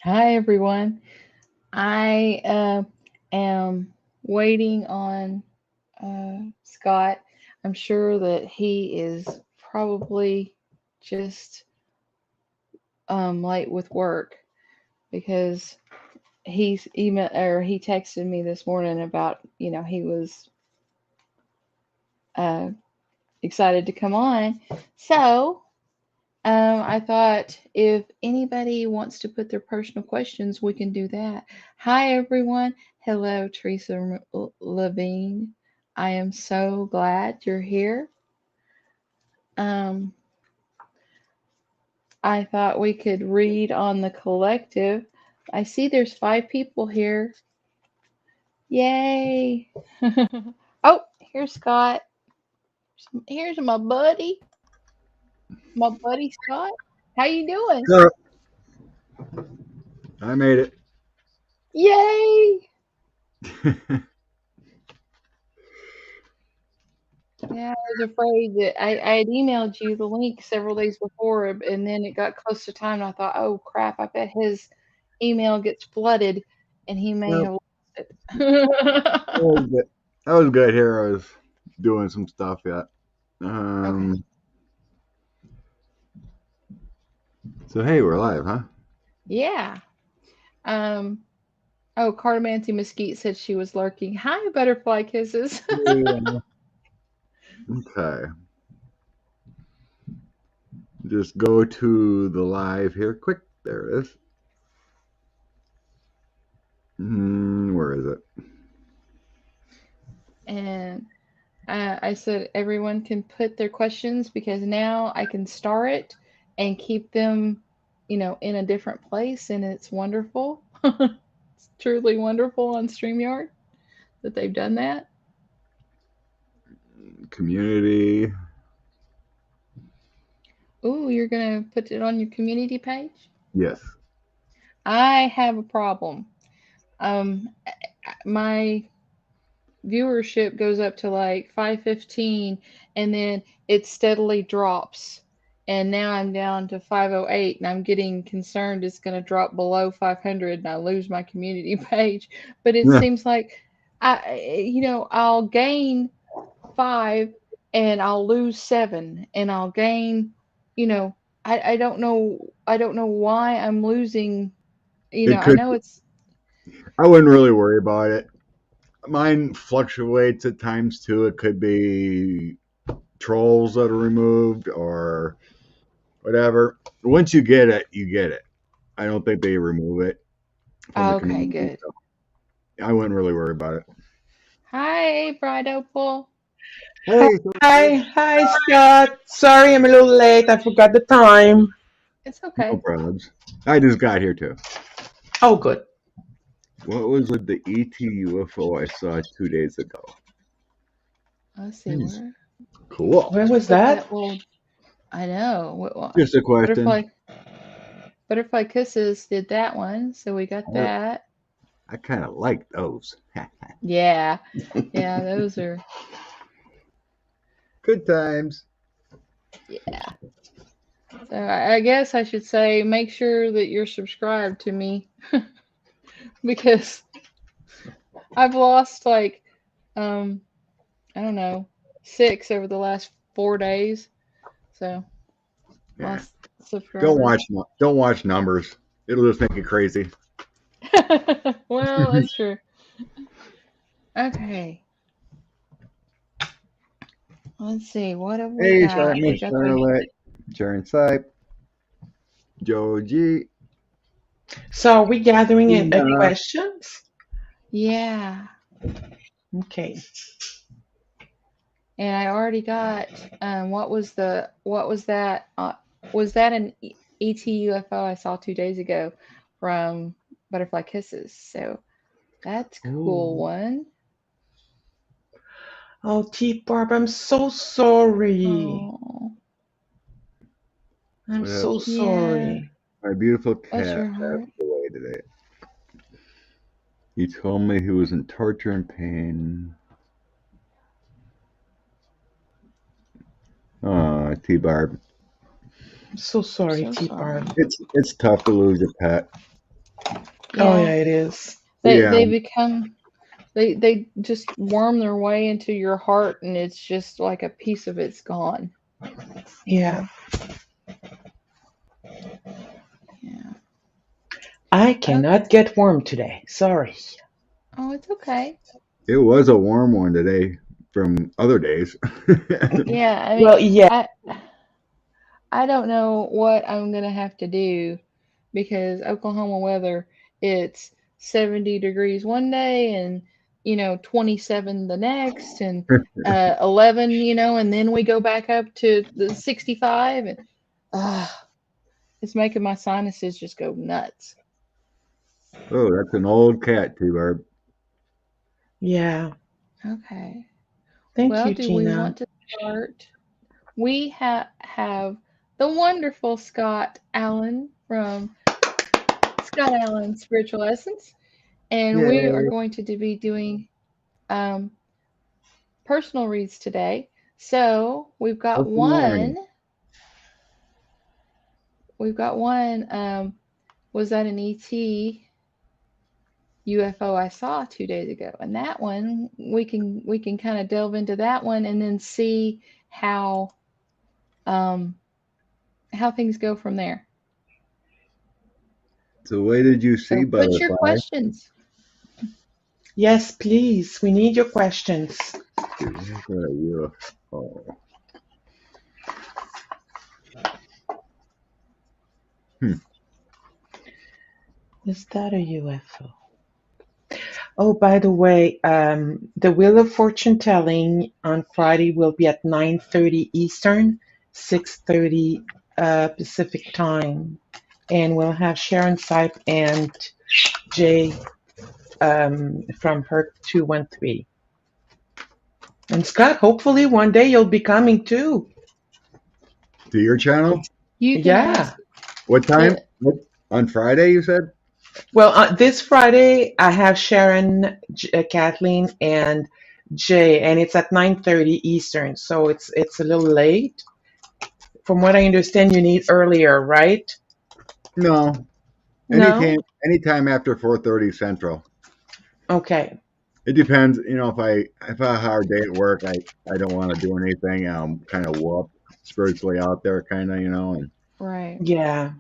Hi, everyone. I am waiting on Scott. I'm sure that he is probably just late with work because he texted me this morning about he was uh, excited to come on. So I thought if anybody wants to put their personal questions, we can do that. Hi, everyone. Hello, Teresa Levine. I am so glad you're here. Um, I thought we could read on the collective. I see there's 5 people here. Yay! Oh, here's Scott. Here's my buddy Scott. How you doing? So, I made it. Yay! Yeah, I was afraid that I had emailed you the link several days before, and then it got close to time, and I thought, oh crap, I bet his email gets flooded, and he may Nope, have lost that it. was good. That was good. Here I was doing some stuff yet. Okay. Um, so hey, we're live, huh? Yeah. Um. Oh, Cardamancy Mesquite said she was lurking. Hi, Butterfly Kisses. Yeah. Okay. Just go to the live here, quick. There it is. Where is it? And I said everyone can put their questions because now I can star it and keep them, in a different place, and it's wonderful. It's truly wonderful on StreamYard that they've done that. Community. Ooh, you're gonna put it on your community page? Yes. I have a problem. Um, my viewership goes up to like 515 and then it steadily drops. And now I'm down to 508 and I'm getting concerned it's going to drop below 500 and I lose my community page. But it Yeah. seems like I'll gain 5 and I'll lose 7 and I'll gain, you know, I don't know why I'm losing, It I could. know it's I wouldn't really worry about it. Mine fluctuates at times too. It could be trolls that are removed or whatever. Once you get it, you get it. I don't think they remove it from the okay, community. good. So I wouldn't really worry about it. Hi, Bride Opal. Hey, Hi, Scott. Sorry I'm a little late. I forgot the time. It's no okay. problems. I just got here too. Oh, good. What was with the ET UFO I saw 2 days ago? Let's see That is where. cool. Where was Put that? that little. I know. Just a question. Butterfly Butterfly Kisses did that one, so we got I, that. I kind of like those. Yeah, yeah, those are. Good times. Yeah. So I guess I should say make sure that you're subscribed to me because I've lost like um I don't know 6 over the last 4 days. So Yeah. lost subscribers. Don't watch numbers. It'll just make you crazy. Well, that's true. Okay. Let's see. What have we Hey, got? We Miss got the. Charlotte, Sharon Sipe, Joe G, So are we gathering Tina. questions? Yeah. Okay. And I already got what was that an ET UFO I saw 2 days ago from Butterfly Kisses. So that's a cool Oh, one. Oh, T Barb, I'm so sorry. Oh, I'm well, so yeah. sorry. my beautiful Bless cat your passed heart. away today. He told me he was in torture and pain. Oh, T Barb. I'm so I'm sorry, so T Barb. sorry. It's tough to lose a pet. Oh Yeah, yeah, it is. Yeah. they become they just worm their way into your heart, and it's just like a piece of it's gone. You Yeah. know. Yeah. I Okay. cannot get warm today. Sorry. Oh, it's okay. It was a warm one today from other days. Yeah, I mean, Well, yeah. I I don't know what I'm gonna have to do because Oklahoma weather, it's 70 degrees one day and 27 the next and 11, and then we go back up to the 65 and uh, it's making my sinuses just go nuts. Oh, that's an old cat too, Barb. Yeah. Okay. Thank Well, you, do we Gina. want to start? We have the wonderful Scott Allen from Scott Allen Spiritual Essence, and we are Yay. going to be doing um, personal reads today. So we've got Good morning. one. We've got one. Was that an ET UFO I saw 2 days ago? And that one we can kind of delve into that one and then see um, how things go from there. So, what did you see, So put your butterfly? questions. Yes, please. We need your questions. Is that a UFO? Hmm. Is that a UFO? Oh, by the way, the Wheel of Fortune telling on Friday will be at 9:30 Eastern, 6:30 Pacific time, and we'll have Sharon Sipe and Jay from Herc 213. And Scott, hopefully one day you'll be coming too. To your channel? You can Yeah. ask What time? the What, on Friday, you said? Well, this Friday I have Sharon, Kathleen, and Jay, and it's at 9:30 Eastern, so it's a little late. From what I understand, you need earlier, right? No. No? Anytime after 4:30 Central. Okay. It depends. If I have a hard day at work, I don't want to do anything. I'm kind of whooped spiritually out there, kind of, and right. Yeah.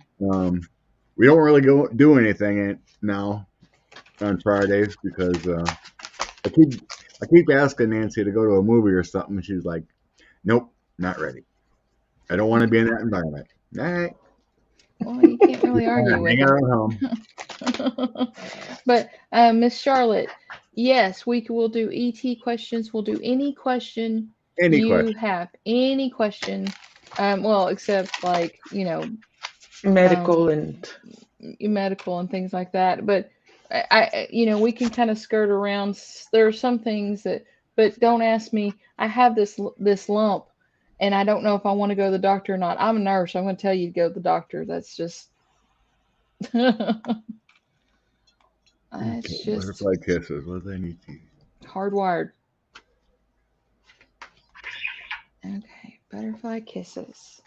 we don't really go do anything now on Fridays because I keep I keep asking Nancy to go to a movie or something. And she's like, "Nope, not ready. I don't want to be in that environment." All right, Well, you can't really argue with hang her. out at home. But Miss Charlotte, yes, will do ET questions. We'll do any question Any you question? have, any question. Well, except like um, Medical and medical and things like that. But we can kind of skirt around. There are some things that, but don't ask me. I have this lump, and I don't know if I want to go to the doctor or not. I'm a nurse. I'm going to tell you to go to the doctor. That's just. Okay, It's just butterfly kisses. What do I need to? hardwired. Okay, butterfly kisses.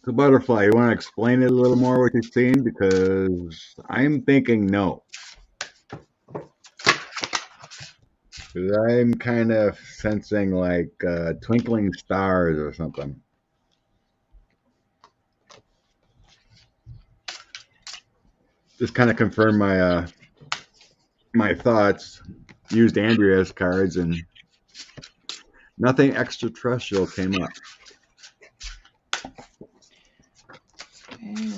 So butterfly, you want to explain it a little more what you've seen because I'm thinking no. Because I'm kind of sensing like twinkling stars or something. Just kind of confirm my thoughts. Used Andrea's cards and nothing extraterrestrial came up.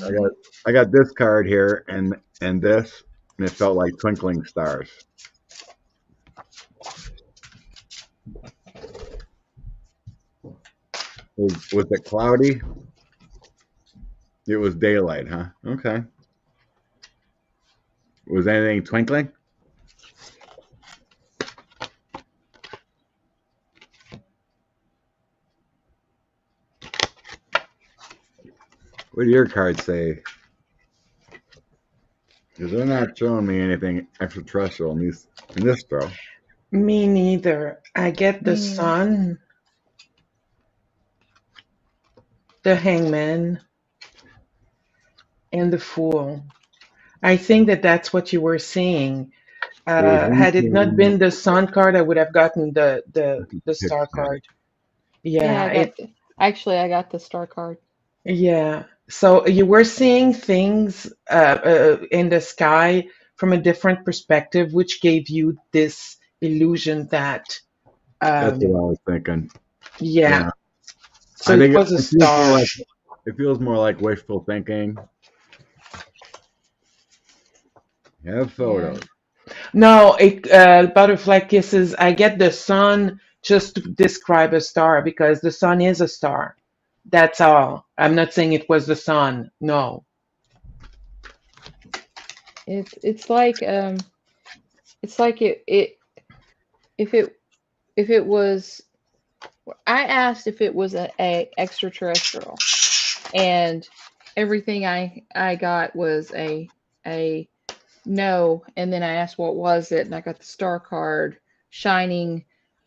I got Okay. I got this card here and this, and it felt like twinkling stars. Was it cloudy? It was daylight, huh? Okay. Was anything twinkling? What do your cards say? Because they're not showing me anything extraterrestrial in this throw. Me neither. I get the Me neither. sun, the hangman, and the fool. I think that that's what you were seeing. It was Had it not winking. been the sun card, I would have gotten the Pitch star black. card. Yeah, Yeah, I got the, actually I got the star card. yeah. So you were seeing things in the sky from a different perspective, which gave you this illusion that, That's what um, I was thinking. yeah. Yeah, So I it think was a it feels more star. like wishful thinking. Have Yeah. photos. No, butterfly kisses. I get the sun just to describe a star because the sun is a star. That's all. I'm not saying it was the sun. No. It's it's like it if it if it was I asked if it was a extraterrestrial, and everything I got was a no, and then I asked what was it, and I got the star card shining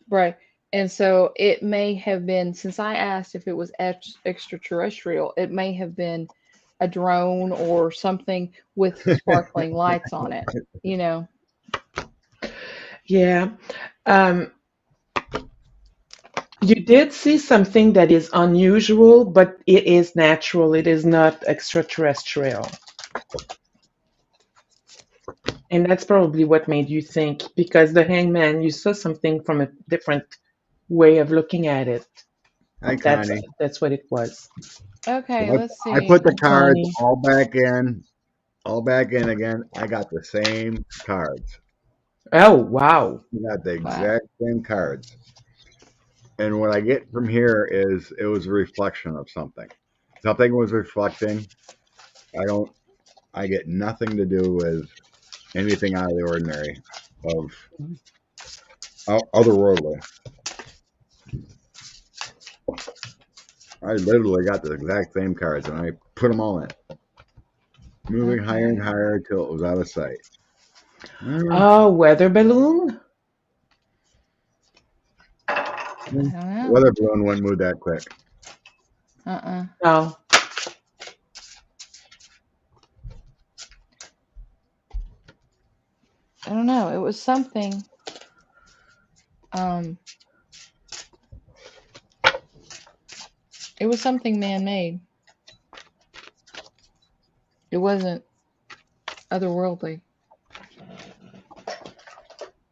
bright. And so it may have been, since I asked if it was extraterrestrial, it may have been a drone or something with sparkling lights on it, you know. Yeah. Um, you did see something that is unusual, but it is natural. It is not extraterrestrial. And that's probably what made you think, because the hangman, you saw something from a different way of looking at it. Hi, That's Connie. that's what it was. Okay, So let's I put see. the cards Connie. all back in again. I got the same cards. Oh, wow. I got the Wow. exact same cards. And what I get from here is it was a reflection of something. Something was reflecting. I don't. I get nothing to do with anything out of the ordinary of otherworldly. I literally got the exact same cards and I put them all in, moving higher and Okay. higher till it was out of sight. Oh, weather balloon? I don't know. Weather balloon wouldn't move that quick. Uh-uh. No. I don't know. It was something. Um, it was something man-made. It wasn't otherworldly.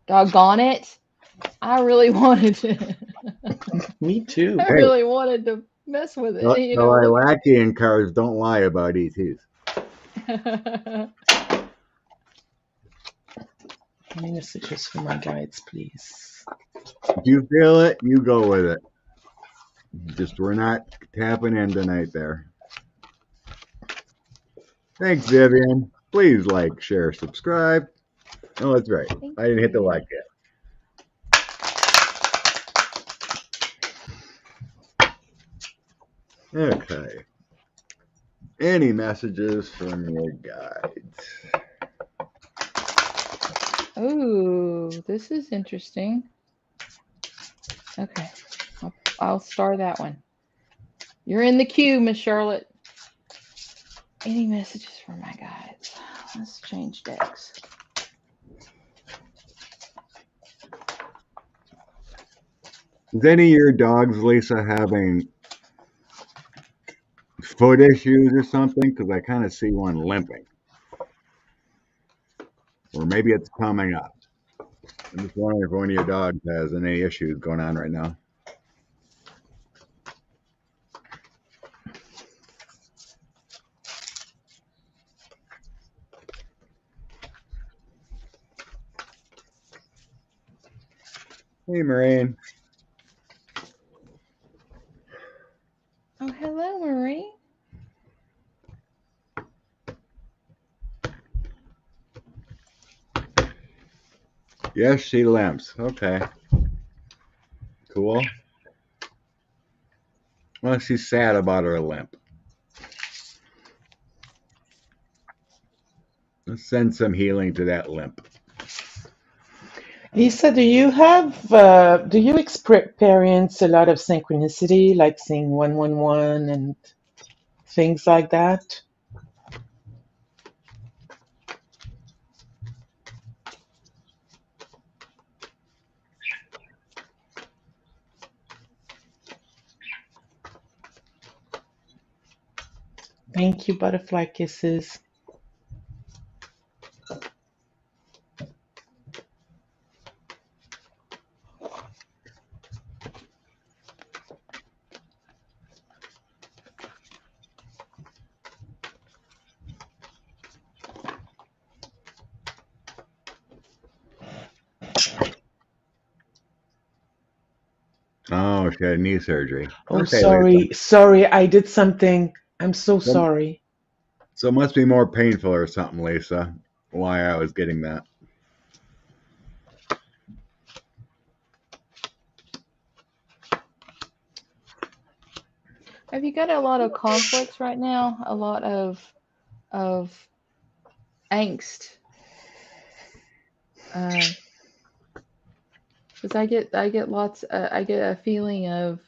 Doggone it! I really wanted to. Me too. I Hey, really wanted to mess with it. You the know, look. Lilacian cards don't lie about ETs. Any messages for my guides, please? If you feel it, you go with it. Just we're not tapping in tonight there. Thanks, Vivian. Please like, share, subscribe. Oh, that's right. Thank I didn't hit the you. like yet. Okay. Any messages from your guides? Ooh, this is interesting. Okay, I'll star that one. You're in the queue, Miss Charlotte. Any messages for my guides? Let's change decks. Is any of your dogs, Lisa, having foot issues or something? Because I kind of see one limping. Or maybe it's coming up. I'm just wondering if one of your dogs has any issues going on right now. Hey, Maureen. Oh, hello, Marie. Yes, she limps. Okay. Cool. Well, she's sad about her limp. Let's send some healing to that limp. Lisa, do you experience a lot of synchronicity, like seeing 111 and things like that? Thank you, butterfly kisses. Oh, she had knee surgery. Oh, Okay, Lisa. sorry, I did something. I'm so So, sorry. so it must be more painful or something, Lisa. Why I was getting that. Have you got a lot of conflicts right now? A lot of angst? Because I get lots. I get a feeling of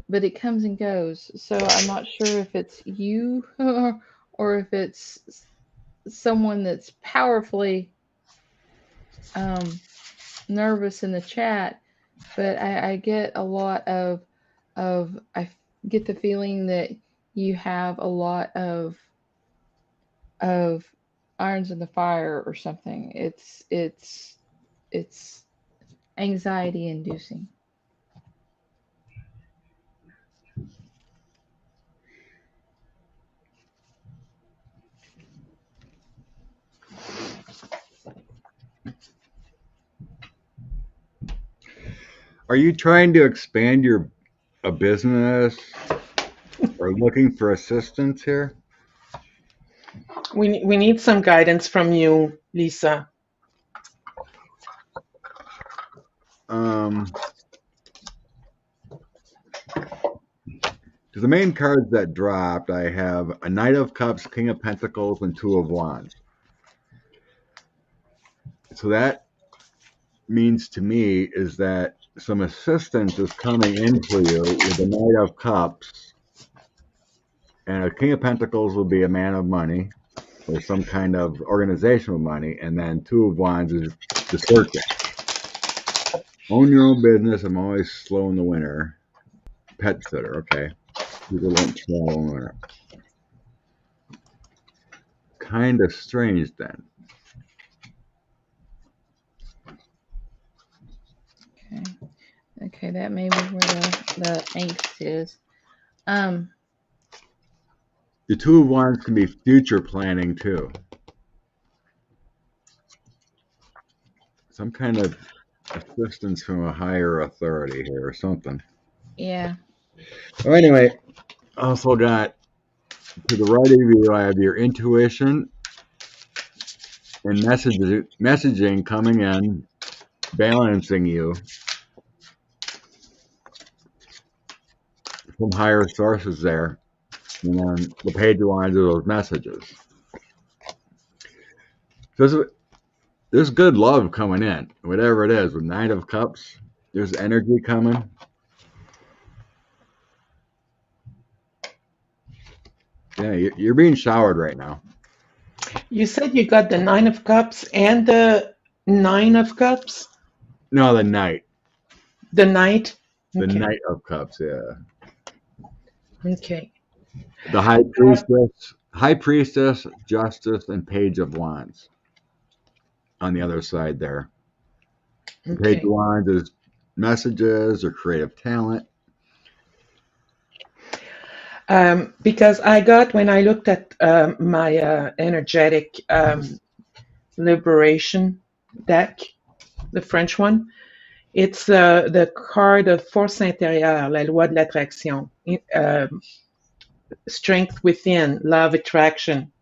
but it comes and goes. So I'm not sure if it's you or if it's someone that's powerfully um, nervous in the chat. But I get a lot of I get the feeling that you have a lot of irons in the fire or something. It's anxiety inducing. Are you trying to expand a business or looking for assistance here? We need some guidance from you, Lisa. Um, to the main cards that dropped, I have a Knight of Cups, King of Pentacles, and Two of Wands. So that means to me is that some assistance is coming in for you with the Knight of Cups, and a King of Pentacles will be a man of money or some kind of organizational money, and then Two of Wands is the circuit. Own your own business. I'm always slow in the winter. Pet sitter, okay. People don't travel in the winter. Kind of strange then. Okay, that may be where the angst is. The Two of Wands can be future planning too. Some kind of assistance from a higher authority here or something. Yeah. So anyway, also got to the right of you, I have your intuition and messaging coming in, balancing you from higher sources there. And then the page of wands are those messages. So there's good love coming in, whatever it is. With Knight of Cups, there's energy coming. Yeah, you're being showered right now. You said you got the Nine of Cups and the Nine of Cups? No, the Knight. The Knight? The Okay. Knight of Cups, yeah. Okay. The High Priestess, Justice, and Page of Wands on the other side there. The Page of Okay. Wands is messages or creative talent. Because I got, when I looked at my energetic liberation deck, the French one, it's the card of force intérieure, la loi de l'attraction, strength within, law of attraction.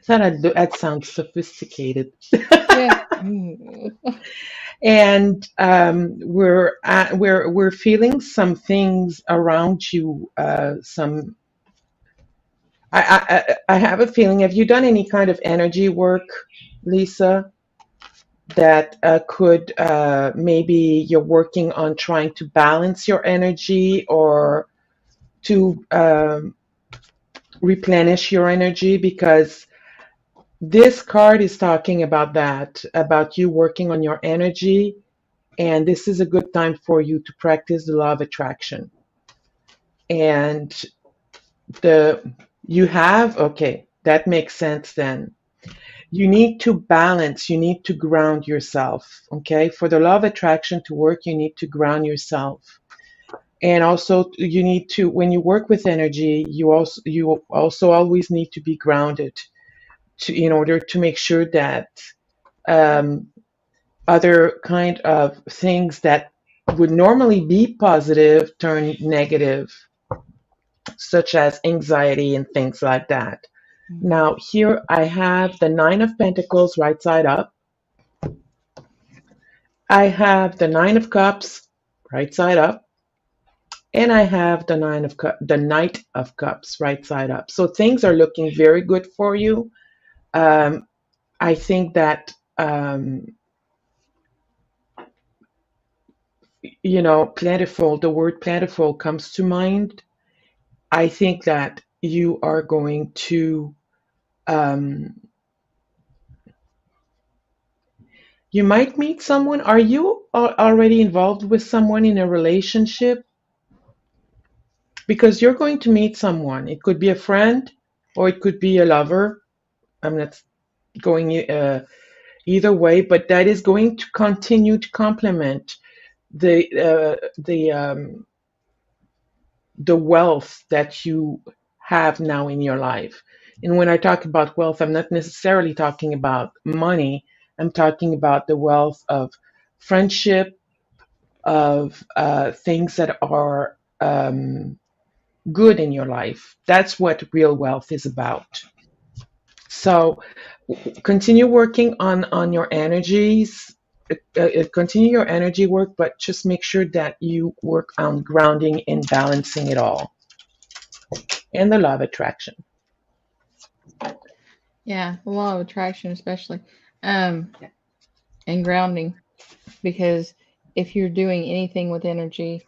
I thought that sounds sophisticated. Yeah. Mm. And we're feeling some things around you. I have a feeling. Have you done any kind of energy work, Lisa? That could maybe you're working on trying to balance your energy or to replenish your energy, because this card is talking about that, about you working on your energy, and this is a good time for you to practice the law of attraction. And the you have okay, that makes sense then. You need to balance, you need to ground yourself. Okay, for the law of attraction to work, you need to ground yourself. And also you need to, when you work with energy, you also always need to be grounded to, in order to make sure that um, other kind of things that would normally be positive turn negative, such as anxiety and things like that. Now, here I have the Nine of Pentacles right side up. I have the Nine of Cups right side up. And I have the Knight of Cups right side up. So things are looking very good for you. Um, I think that plentiful. The word plentiful comes to mind. I think that you are going to. Um, you might meet someone. Are you already involved with someone in a relationship? Because you're going to meet someone. It could be a friend, or it could be a lover. I'm not going either way, but that is going to continue to complement the wealth that you have now in your life. And when I talk about wealth, I'm not necessarily talking about money. I'm talking about the wealth of friendship, of things that are good in your life. That's what real wealth is about. So continue working on your energies. Continue your energy work, but just make sure that you work on grounding and balancing it all, and the law of attraction. Yeah, the law of attraction, especially, um, and grounding, because if you're doing anything with energy,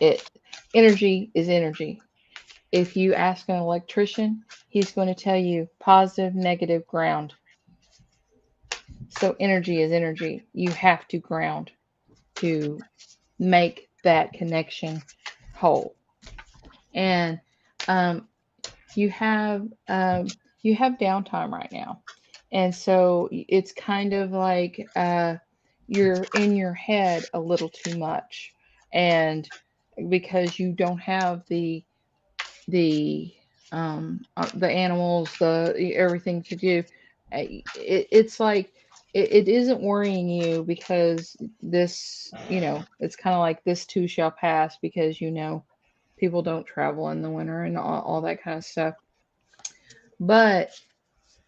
it energy is energy. If you ask an electrician, he's going to tell you positive, negative, ground. So energy is energy. You have to ground to make that connection whole. And um, you have you have downtime right now, and so it's kind of like you're in your head a little too much, and because you don't have the the animals, the everything to do. It's like it isn't worrying you because this, it's kind of like this too shall pass, because people don't travel in the winter and all that kind of stuff. But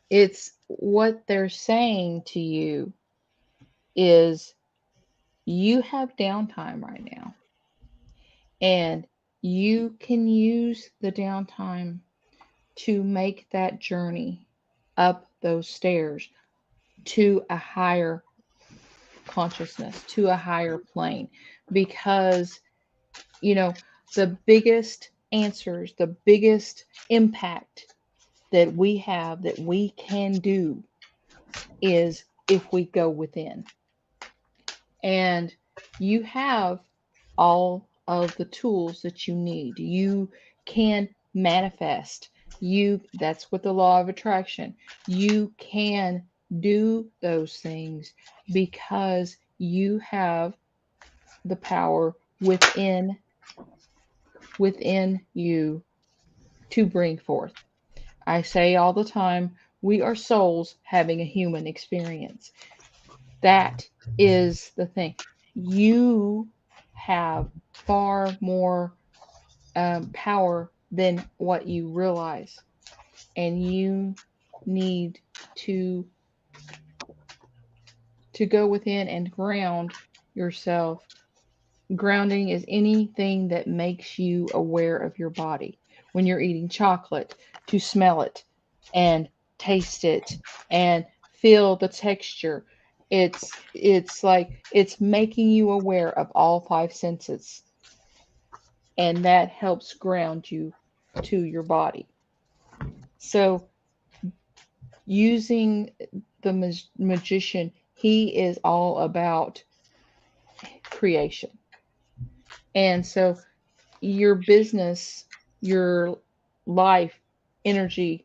it's what they're saying to you is you have downtime right now, and you can use the downtime to make that journey up those stairs to a higher consciousness, to a higher plane. Because, you know, the biggest answers, the biggest impact that we have, that we can do, is if we go within. And you have all of the tools that you need. You can manifest. That's what the law of attraction. You can do those things because you have the power within you to bring forth. I say all the time, we are souls having a human experience. That is the thing. You have far more power than what you realize, and you need to to go within and ground yourself. Grounding is anything that makes you aware of your body. When you're eating chocolate, to smell it and taste it and feel the texture. It's like it's making you aware of all five senses, and that helps ground you to your body. So using the magician, he is all about creation. And so your business, your life, energy,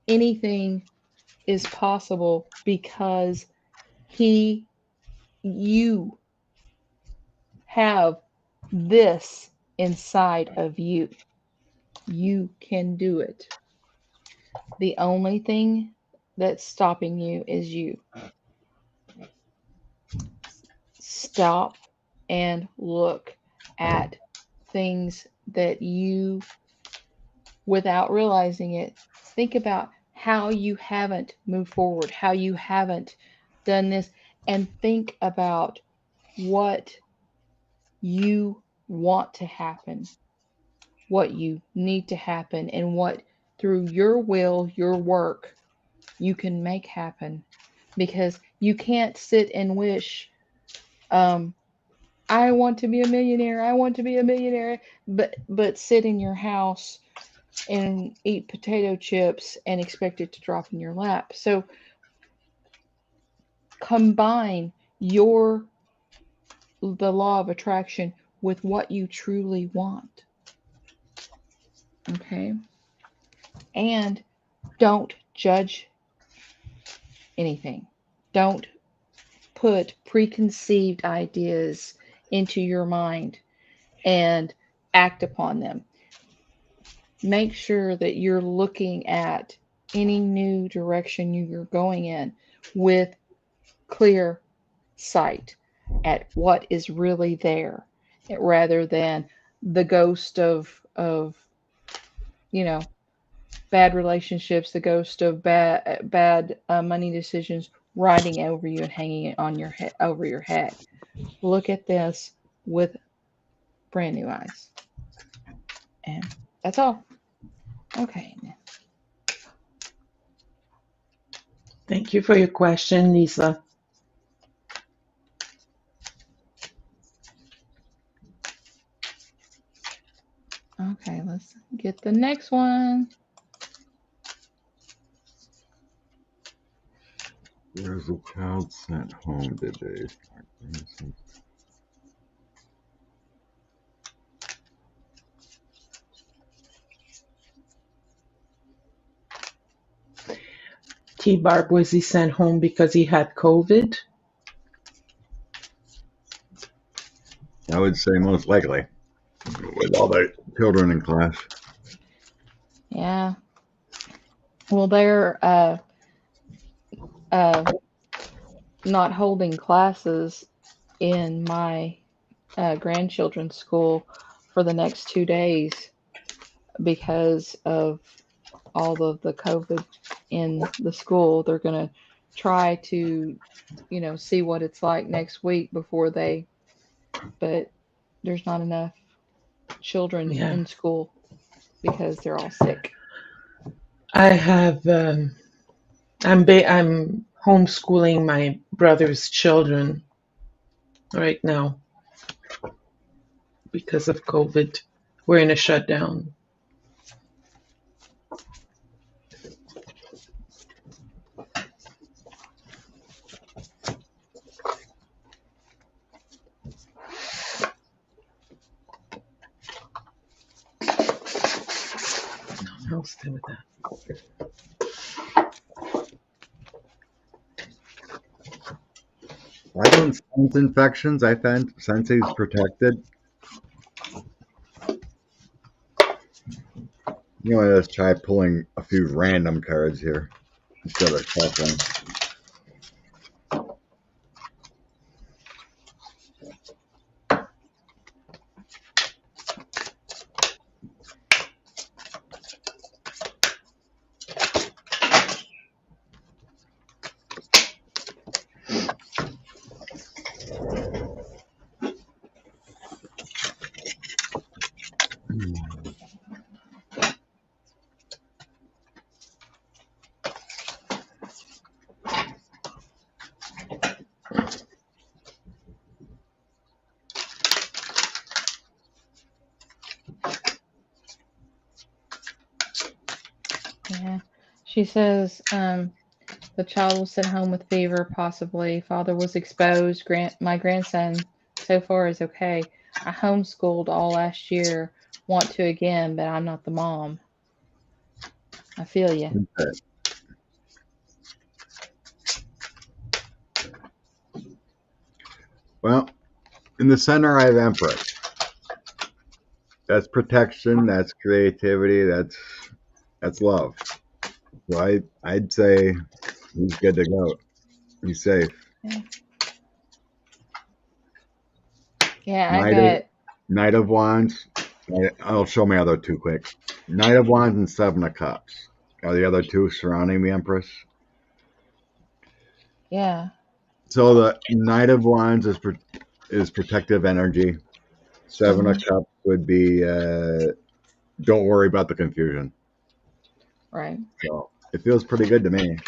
anything is possible because he, you have this inside of you. You can do it. The only thing that's stopping you is you. Stop and look at things that you, without realizing it, think about how you haven't moved forward, how you haven't done this, and think about what you want to happen, what you need to happen, and what through your will, your work, you can make happen. Because you can't sit and wish, um, I want to be a millionaire, I want to be a millionaire, but sit in your house and eat potato chips and expect it to drop in your lap. So combine your the law of attraction with what you truly want. Okay? And don't judge anything. Don't put preconceived ideas into your mind and act upon them. Make sure that you're looking at any new direction you're going in with clear sight at what is really there, rather than the ghost of you know bad relationships, the ghost of bad money decisions riding over you and hanging it on your head, over your head. Look at this with brand new eyes. And that's all. Okay. Thank you for your question, Lisa. Okay, let's get the next one. Where's the child sent home today? T-Barb, was he sent home because he had COVID? I would say most likely, with all the children in class. Yeah. Well, they're uh, not holding classes in my grandchildren's school for the next 2 days because of all of the COVID in the school. They're going to try to, see what it's like next week before they, but there's not enough children Yeah. in school because they're all sick. I have, I'm homeschooling my brother's children right now because of COVID. We're in a shutdown. I'll stay with that. I don't sense infections. I sense he's protected. Let's try pulling a few random cards here instead of shuffling. Yeah. She says, the child was sent home with fever, possibly. Father was exposed. My grandson so far is okay. I homeschooled all last year. Want to again, but I'm not the mom. I feel you. Okay. Well, in the center, I have Empress. That's protection. That's creativity. That's love. So I'd say he's good to go. He's safe. Yeah, yeah I Knight of got. Knight of Wands. I'll show my other two quick. Knight of Wands and Seven of Cups. Are the other two surrounding the Empress? Yeah. So the Knight of Wands is protective energy. Seven of Hmm. Cups would be don't worry about the confusion. Right. So it feels pretty good to me.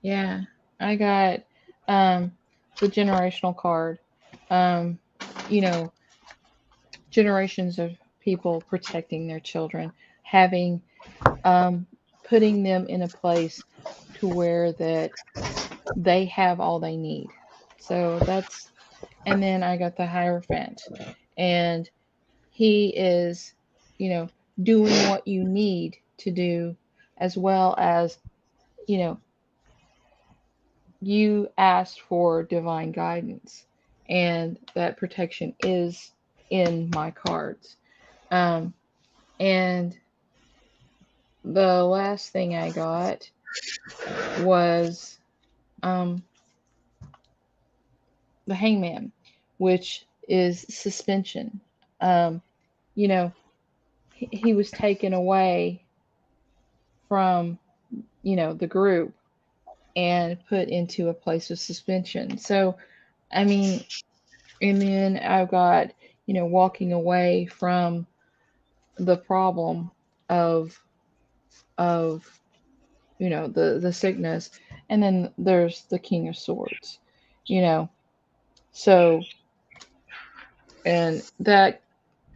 Yeah. I got um, the generational card. Um, you know, generations of people protecting their children, having putting them in a place to where that they have all they need. So that's, and then I got the Hierophant, and he is, you know, doing what you need to do, as well as, you know, you asked for divine guidance, and that protection is in my cards. Um, and the last thing I got was um, the Hangman, which is suspension. Um, you know, he was taken away from, the group and put into a place of suspension. So, I mean, and then I've got, walking away from the problem of of the sickness, and then there's the King of Swords, you know. So, and that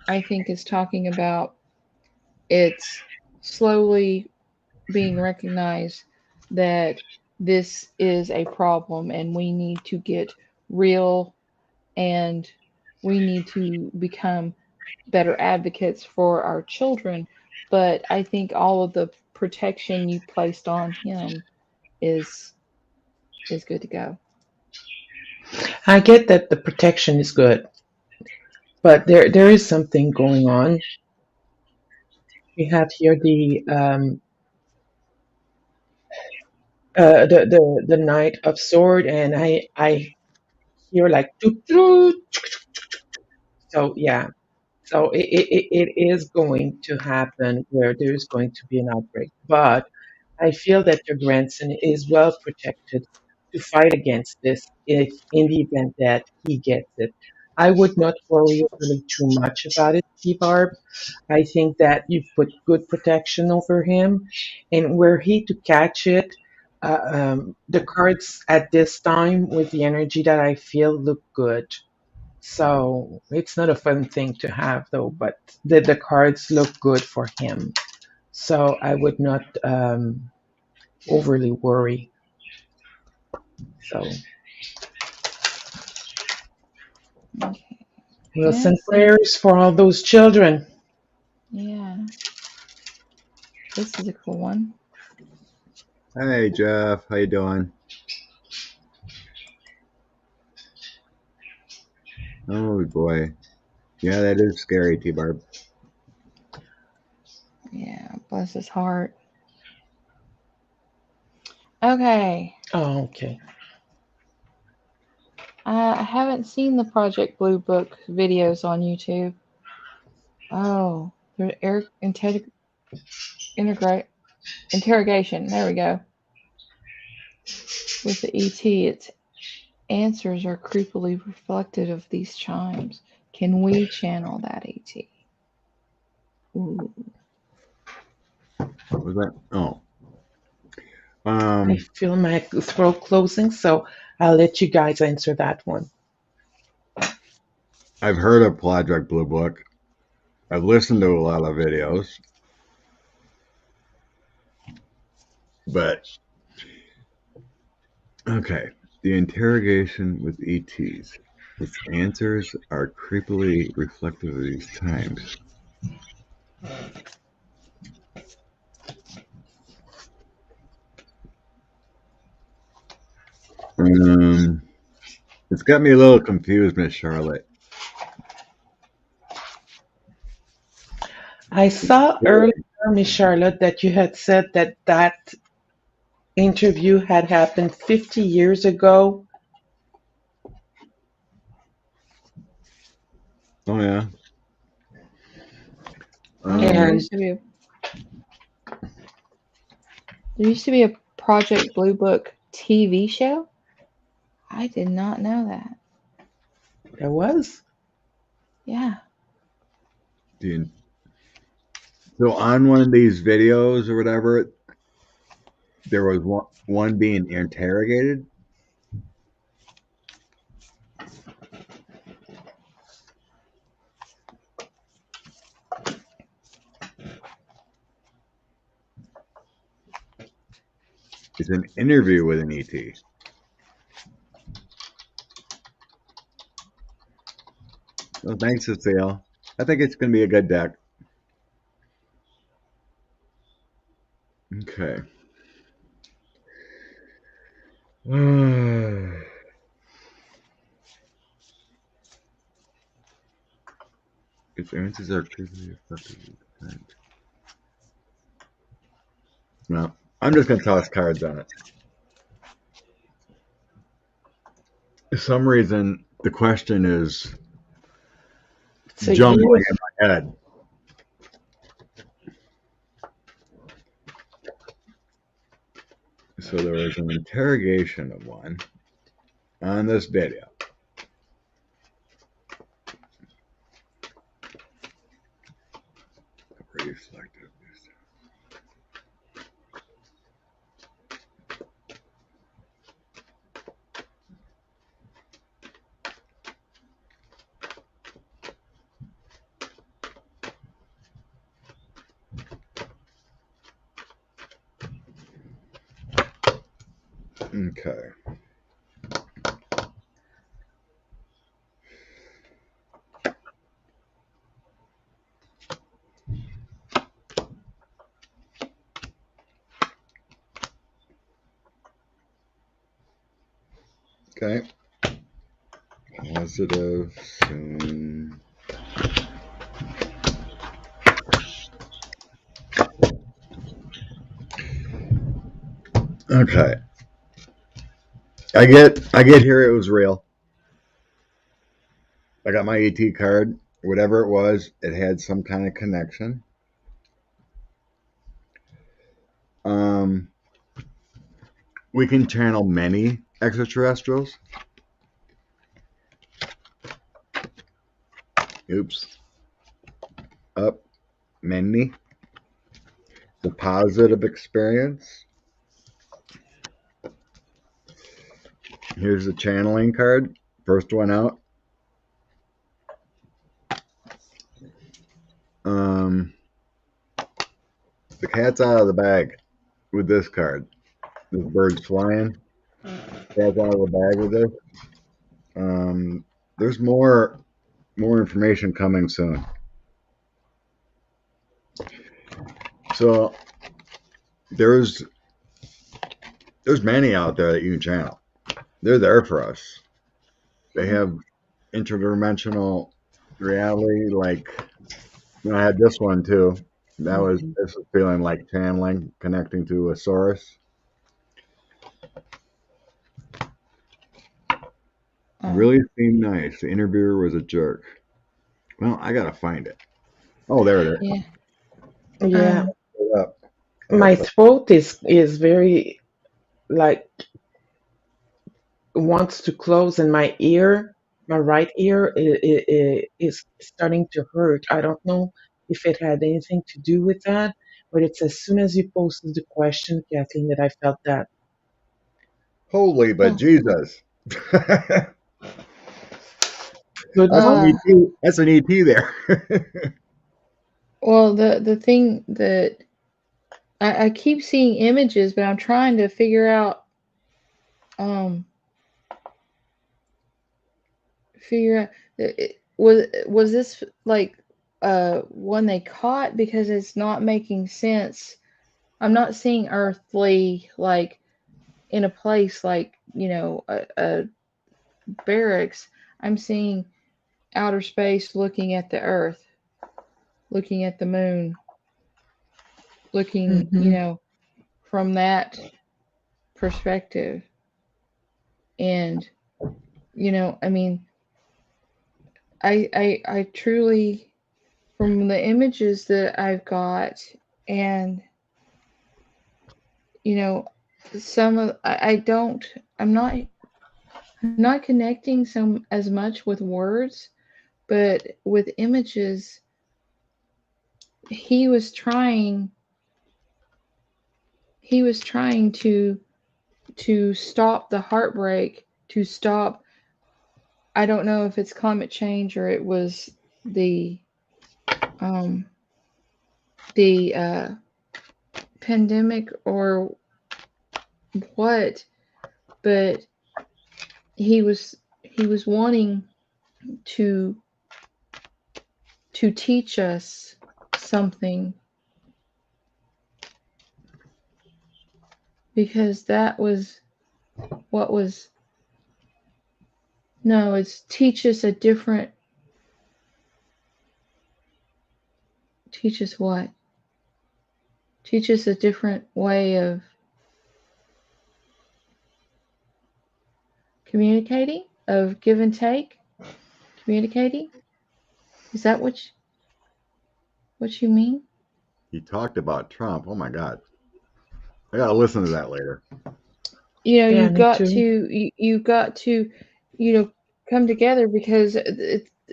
I think is talking about it's slowly being recognized that this is a problem and we need to get real, and we need to become better advocates for our children. But I think all of the protection you placed on him is good to go. I get that the protection is good, but there is something going on. We have here the Knight of Sword, and I hear like toot, toot. So yeah, so it is going to happen where there is going to be an outbreak, but I feel that your grandson is well protected to fight against this if in the event that he gets it. I would not worry really too much about it, T-Barb. I think that you've put good protection over him, and were he to catch it, the cards at this time with the energy that I feel look good. So it's not a fun thing to have though, but the cards look good for him. So I would not overly worry. So Okay. we'll send Yes, and prayers for all those children. yeah, this is a cool one. Hey Jeff, how you doing? Oh boy, yeah, that is scary, T-Barb. Yeah, bless his heart. Okay. Oh, okay. I haven't seen the Project Blue Book videos on YouTube. Oh, there's integrate interrogation. There we go. With the ET, its answers are creepily reflective of these chimes. Can we channel that ET? Ooh. What was that? Oh, I um, feel my throat closing, so I'll let you guys answer that one. I've heard of Project Blue Book. I've listened to a lot of videos. But okay, the interrogation with ETs. Its answers are creepily reflective of these times. It's got me a little confused, Miss Charlotte. I saw earlier, Miss Charlotte, that you had said that that interview had happened 50 years ago. Oh yeah. There And used to be a Project Blue Book TV show. I did not know that. there was. Yeah. So on one of these videos or whatever, there was one being interrogated. It's an interview with an ET. Well, thanks, Cecile. I think it's going to be a good deck. Okay. Its answers are creepily reflective. Well, I'm just going to toss cards on it. For some reason, the question is So you jumbling was, in my head. So there was an interrogation of one on this video. Reflective. Okay. Okay. Positive soon. Okay. I get here it was real. I got my ET card. Whatever it was, it had some kind of connection. We can channel many extraterrestrials. Oops. Up. Many. The positive experience. Here's the channeling card. First one out. The cat's out of the bag with this card. This bird's flying. Cat's out of the bag with this. There's more information coming soon. So there's many out there that you can channel. They're there for us. They have interdimensional reality. Like, I had this one too. This was feeling like channeling, connecting to a source. Really seemed nice. The interviewer was a jerk. Well, I gotta find it. Oh, there it is. yeah. Up. My throat is very like wants to close, and my ear, my right ear, is starting to hurt. I don't know if it had anything to do with that, but it's as soon as you posted the question, Kathleen, that I felt that. Holy but Jesus. Good one. That's an ET there. Well, the thing that I keep seeing images, but I'm trying to figure out um figure out was this like one they caught, because it's not making sense. I'm not seeing earthly like in a place like, a barracks. I'm seeing outer space looking at the earth, looking at the moon, looking, Mm-hmm. from that perspective. And, I mean, I truly, from the images that I've got, and, you know, some of, I don't, I'm not connecting some as much with words, but with images, he was trying, he was trying to stop the heartbreak, to stop, I don't know if it's climate change or it was the um the pandemic or what, but he was wanting to to teach us something, because that was what was, no, it's teach us a different, teach us what? Teach us a different way of communicating, of give and take, communicating. Is that what you mean? He talked about Trump. Oh my God. I got to listen to that later. Yeah, You've me got too. to you've got to come together, because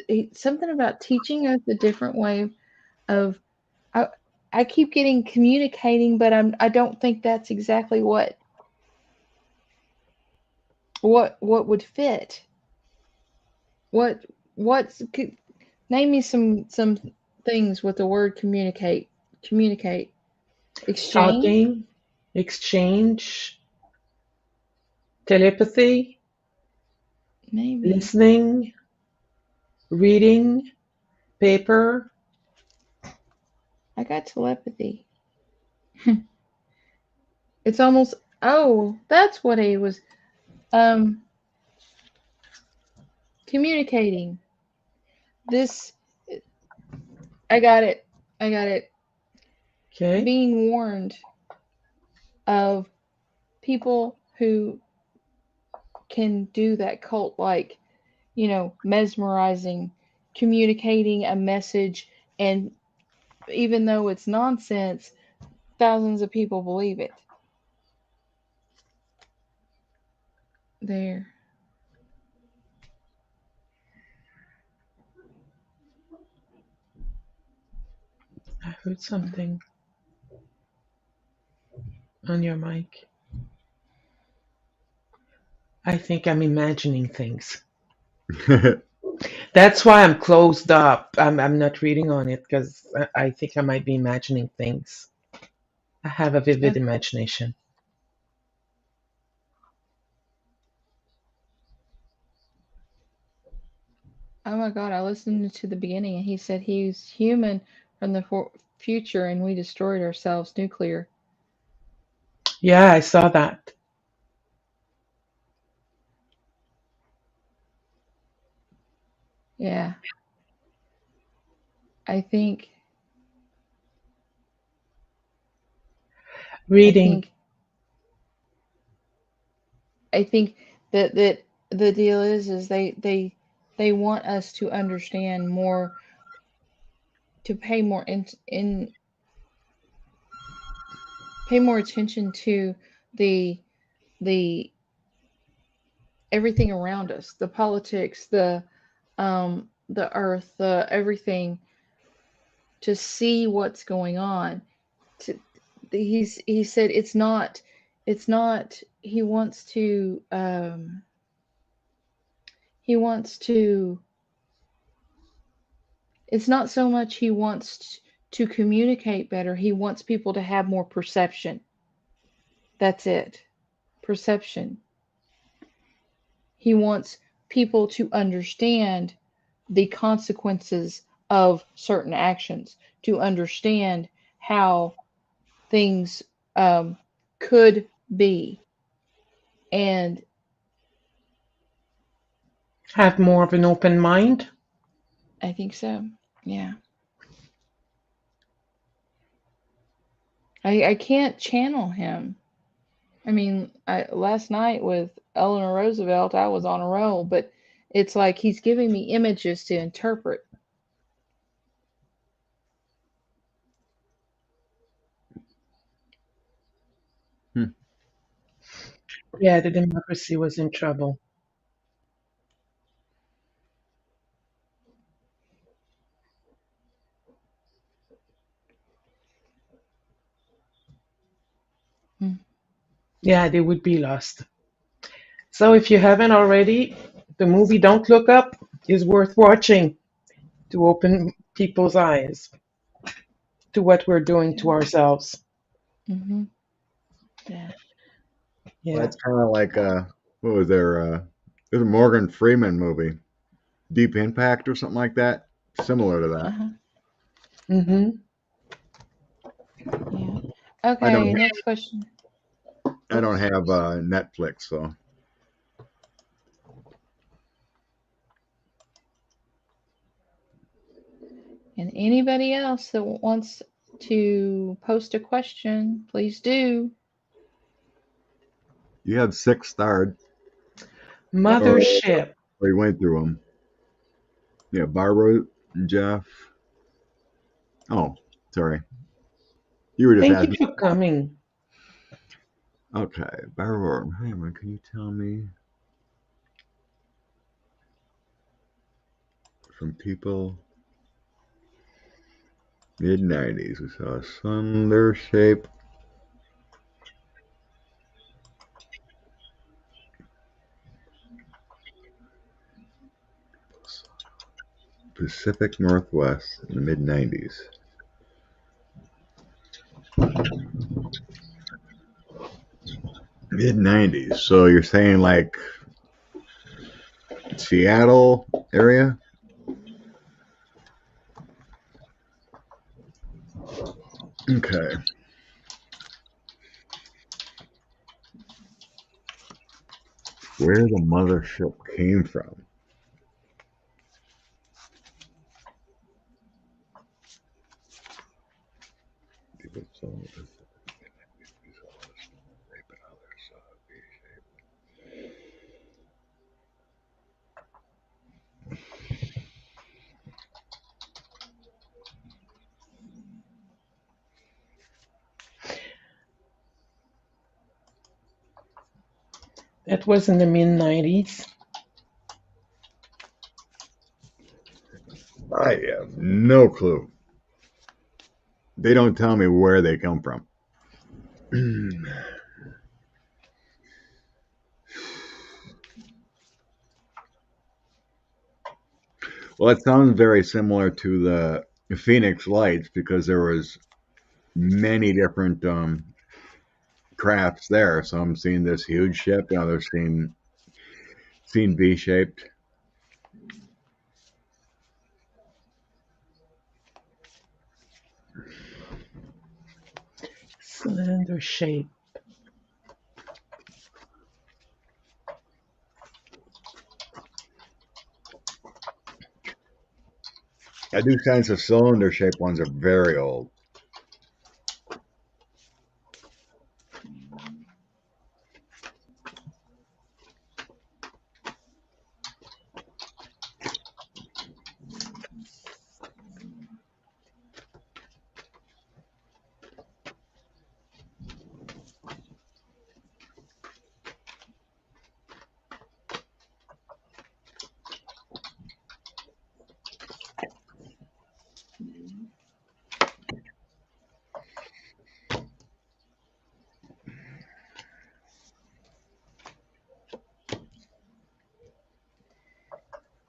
it's something about teaching us a different way of, I, I keep getting communicating, but I don't think that's exactly what would fit. What what's name me some things with the word communicate. Communicate. Exchange? Talking, exchange, telepathy, Maybe. listening, reading, paper. I got telepathy. It's almost, oh, that's what he was um communicating. This, I got it. I got it. Okay. Being warned of people who can do that cult like, mesmerizing, communicating a message, and even though it's nonsense, thousands of people believe it. There. I heard something on your mic. I think I'm imagining things. That's why I'm closed up. I'm not reading on it because I think I might be imagining things. I have a vivid Okay. imagination. Oh my God, I listened to the beginning and he said he's human from the future and we destroyed ourselves nuclear. Yeah, I saw that. Yeah. I think I Reading. think I think that the deal is they want us to understand more, to pay more attention to the the everything around us, the politics, the earth, the everything, to see what's going on. To, he said it's not he wants to, it's not so much he wants to communicate better. He wants people to have more perception. That's it. Perception. He wants people to understand the consequences of certain actions, to understand how things could be. And Have more of an open mind. I think so. Yeah. I can't channel him. I mean, last night with Eleanor Roosevelt, I was on a roll, but it's like he's giving me images to interpret. Hmm. Yeah, the democracy was in trouble. Hmm. Yeah, they would be lost. So if you haven't already, the movie Don't Look Up is worth watching to open people's eyes to what we're doing to ourselves. Mm-hmm. Yeah. Well, Yeah. that's kind of like what was there? There's a Morgan Freeman movie, Deep Impact or something like that, similar to that. Uh-huh. Mm-hmm. Yeah. I don't Okay, next question. I don't Oops. have Netflix, so And anybody else that wants to post a question, please do. you have 6 starred, Yep. or Mothership. we went through them. Yeah, Barbara, Jeff. Oh, sorry, you were just Thank you asking. for coming. Okay, Barbara, hey man, can you tell me from people mid-90s? We saw a sun, their shape, Pacific Northwest in the mid-90s. Mid-90s. So you're saying like Seattle area? Okay. Where the mothership came from. People saw the That was in the mid 90s. I have no clue. They don't tell me where they come from. Well, it sounds very similar to the Phoenix Lights because there was many different crafts there. Some seen this huge ship, others seen V-shaped. Cylinder shape. I do sense the cylinder shaped ones are very old.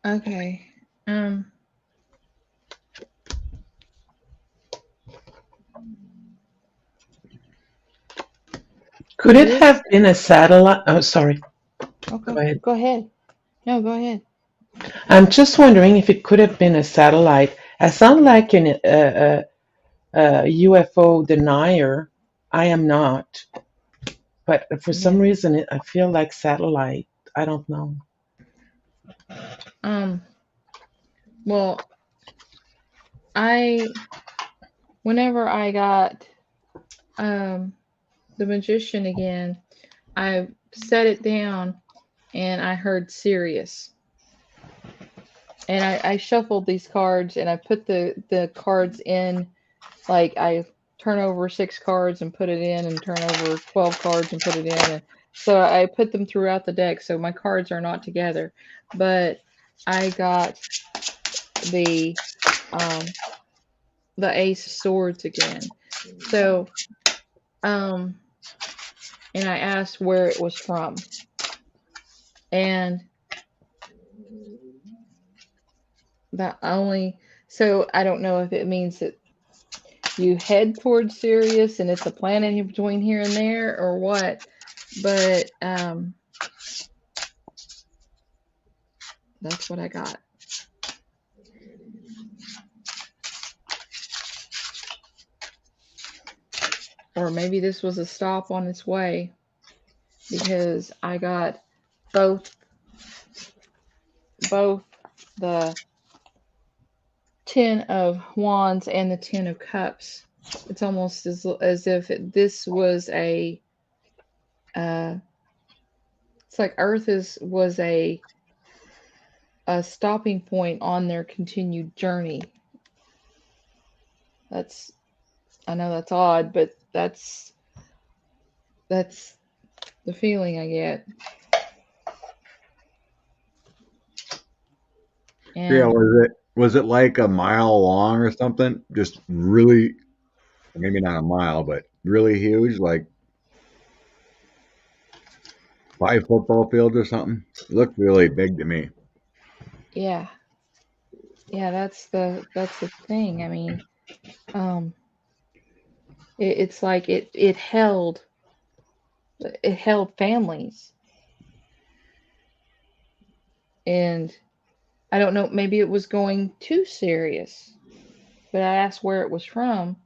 Okay. Um, Could it This, have been a satellite? Oh, sorry. Go okay, ahead. go ahead. No, go ahead. I'm just wondering if it could have been a satellite. I sound like a UFO denier. I am not, but for some Yeah. reason I feel like satellite. I don't know. Um, well, I, whenever I got um the magician again, I set it down and I heard Sirius. And I shuffled these cards and I put the cards in, like I turn over 6 cards and put it in and turn over 12 cards and put it in, and so I put them throughout the deck so my cards are not together. But I got the um the Ace of Swords again. So um and I asked where it was from. And the only, so I don't know if it means that you head towards Sirius and it's a planet in between here and there or what, but that's what I got. Or maybe this was a stop on its way, because I got both both the Ten of Wands and the Ten of Cups. It's almost as if this was a uh, it's like Earth is was a stopping point on their continued journey. That's, I know that's odd, but that's the feeling I get. Yeah, And was it like a mile long or something? Just really, maybe not a mile, but really huge, like 5 football fields or something. It looked really big to me. yeah, yeah, that's the thing. I mean, um, it's like it held families, and I don't know, maybe it was going too serious. But I asked where it was from,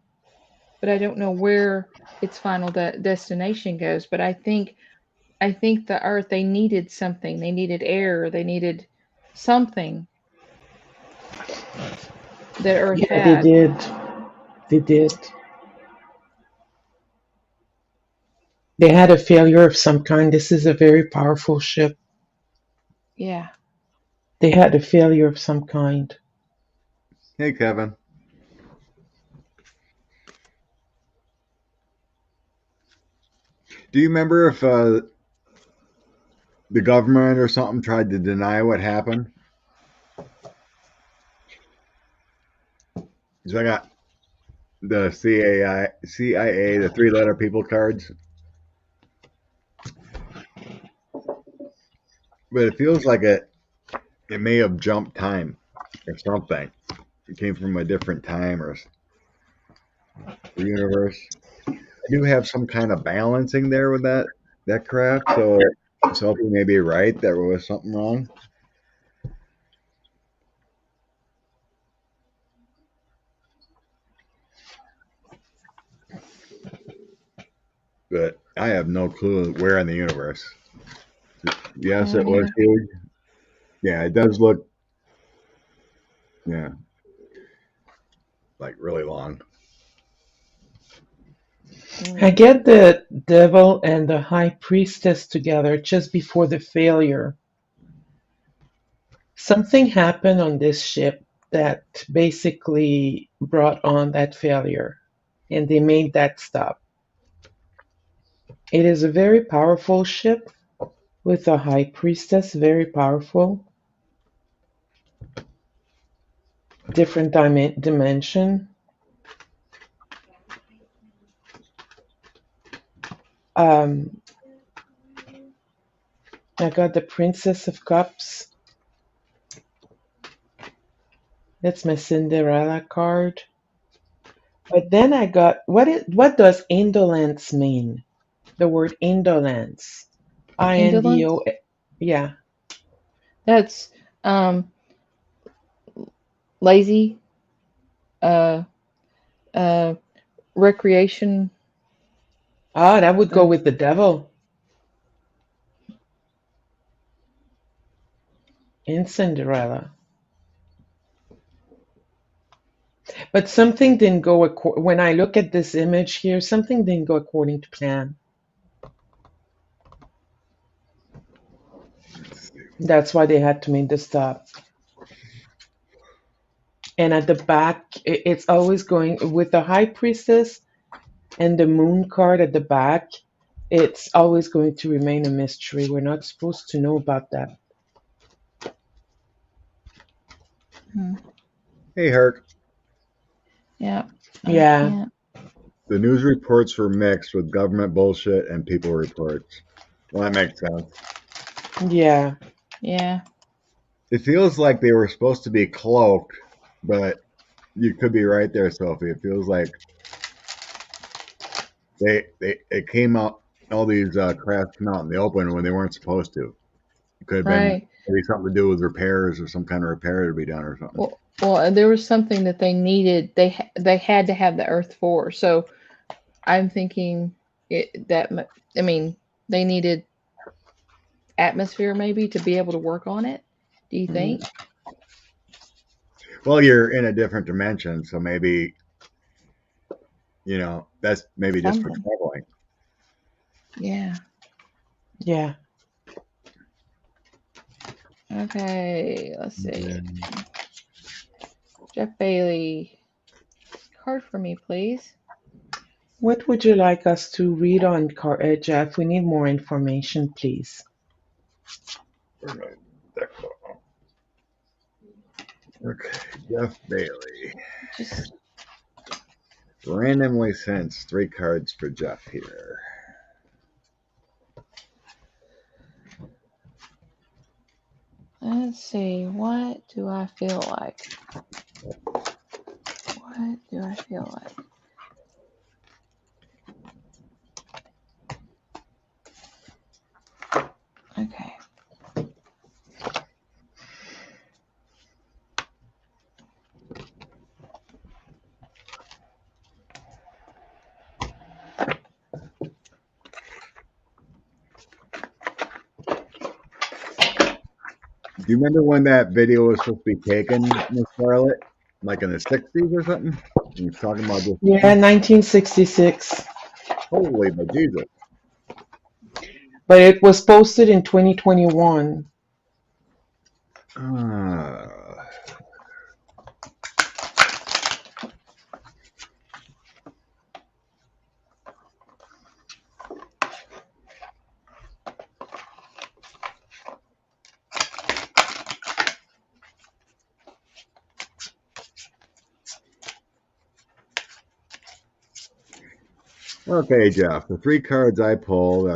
but I don't know where its final destination goes. But I think the Earth, they needed something. They needed air. They needed something that Earth Yeah, they had. did. They did. They had a failure of some kind. This is a very powerful ship. Yeah. They had a failure of some kind. Hey, Kevin, do you remember if the government or something tried to deny what happened? Because I got the CIA, the 3-letter people cards, but it feels like it may have jumped time or something. It came from a different time or universe. I do have some kind of balancing there with that crap, so Sophie may be right. There was something wrong, but I have no clue where in the universe. I Yes, it don't was either. huge. Yeah, it does look, yeah, like really long. I Mm. get the devil and the high priestess together just before the failure. Something happened on this ship that basically brought on that failure, and they made that stop. It is a very powerful ship with a high priestess, very powerful, different dimension. Um, I got the Princess of Cups. That's my Cinderella card. But then I got what does indolence mean? The word indolence. Indolence? INDO. Yeah. That's lazy, uh, uh, recreation. Ah, that would go Uh, with the devil in Cinderella. But something didn't go when I look at this image here, something didn't go according to plan. Let's see. That's why they had to make the stop. And at the back, it's always going with the high priestess and the moon card at the back. It's always going to remain a mystery. We're not supposed to know about that. hmm, Hey, Herc. yeah, I Yeah, can't. The news reports were mixed with government bullshit and people reports. Well, that makes sense. yeah, Yeah, It feels like they were supposed to be cloaked, but you could be right there, Sophie. It feels like they it came out, all these crafts come out in the open when they weren't supposed to. It could have been right. maybe something to do with repairs or some kind of repair to be done or something. Well, there was something that they needed. They had to have the Earth for. So I'm thinking I mean, they needed atmosphere maybe to be able to work on it. Do you mm, think Well, you're in a different dimension, so maybe that's maybe just for something? traveling. Yeah. yeah. Okay. Let's see. Yeah. Jeff Bailey, card for me, please. What would you like us to read on Jeff? We need more information, please. All right. Okay, Jeff Bailey. Just Randomly sends 3 cards for Jeff here. let's see. What do I feel like? What do I feel like? Okay. Do you remember when that video was supposed to be taken, Miss Charlotte? Like in the 60s or something? He was talking about this Yeah, thing? 1966. Holy Jesus. But it was posted in 2021. Uh, okay, Jeff. The 3 cards I pulled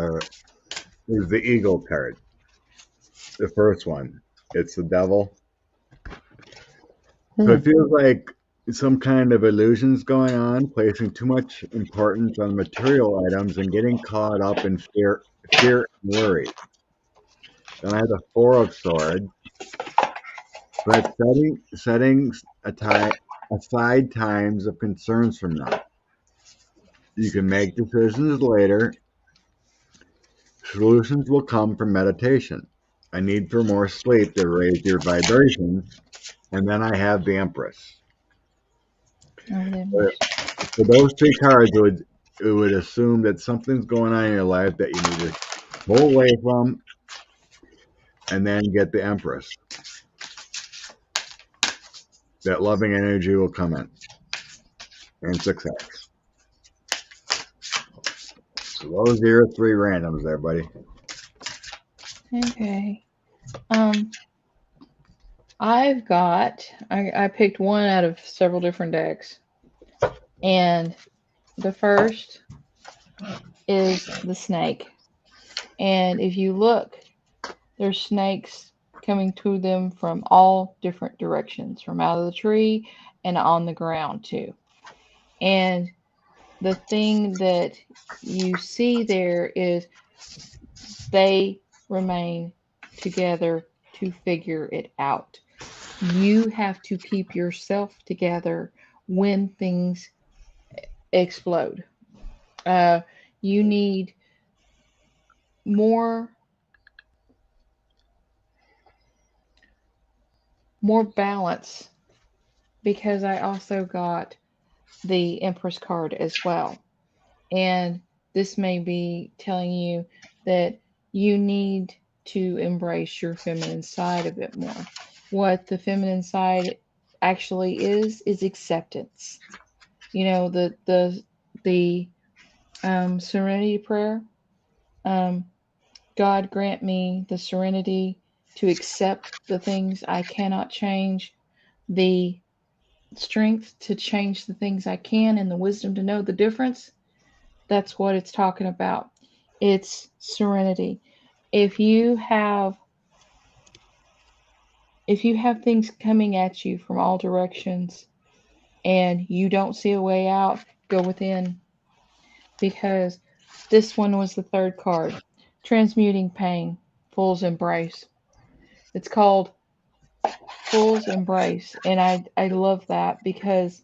is the Eagle card. The first one. It's the devil. So Hmm. it feels like some kind of illusions going on, placing too much importance on material items and getting caught up in fear and worry. Then I have the Four of Swords, but setting aside times of concerns from now. You can make decisions later. Solutions will come from meditation. A need for more sleep to raise your vibration, and then I have the Empress. Oh, For goodness. for those 3 cards, it would assume that something's going on in your life that you need to pull away from, and then get the Empress. That loving energy will come in, and success. So those are your 3 randoms there, buddy. Okay. Um, I picked one out of several different decks, and the first is the snake. And if you look, there's snakes coming to them from all different directions, from out of the tree and on the ground too. And the thing that you see there is they remain together to figure it out. You have to keep yourself together when things explode. Uh, you need more more balance because I also got the Empress card as well. And this may be telling you that you need to embrace your feminine side a bit more. What the feminine side actually is acceptance. You know, the serenity prayer. Um, God grant me the serenity to accept the things I cannot change, the strength to change the things I can, and the wisdom to know the difference. That's what it's talking about. It's serenity. If you have if you have things coming at you from all directions and you don't see a way out, go within because this one was the third card. Transmuting pain, Fool's Embrace. It's called Fool's Embrace and I love that because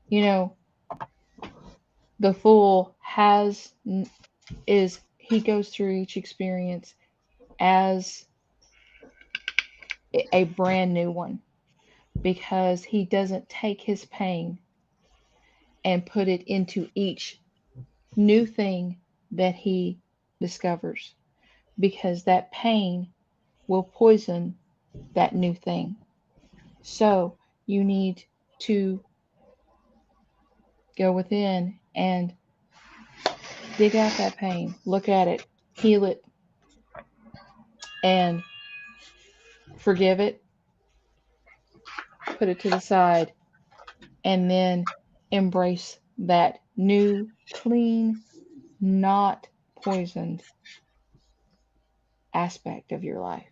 you know the fool has is he goes through each experience as a brand new one because he doesn't take his pain and put it into each new thing that he discovers because that pain will poison that new thing. So you need to go within and dig out that pain, look at it, heal it, and forgive it, put it to the side, and then embrace that new, clean, not poisoned aspect of your life.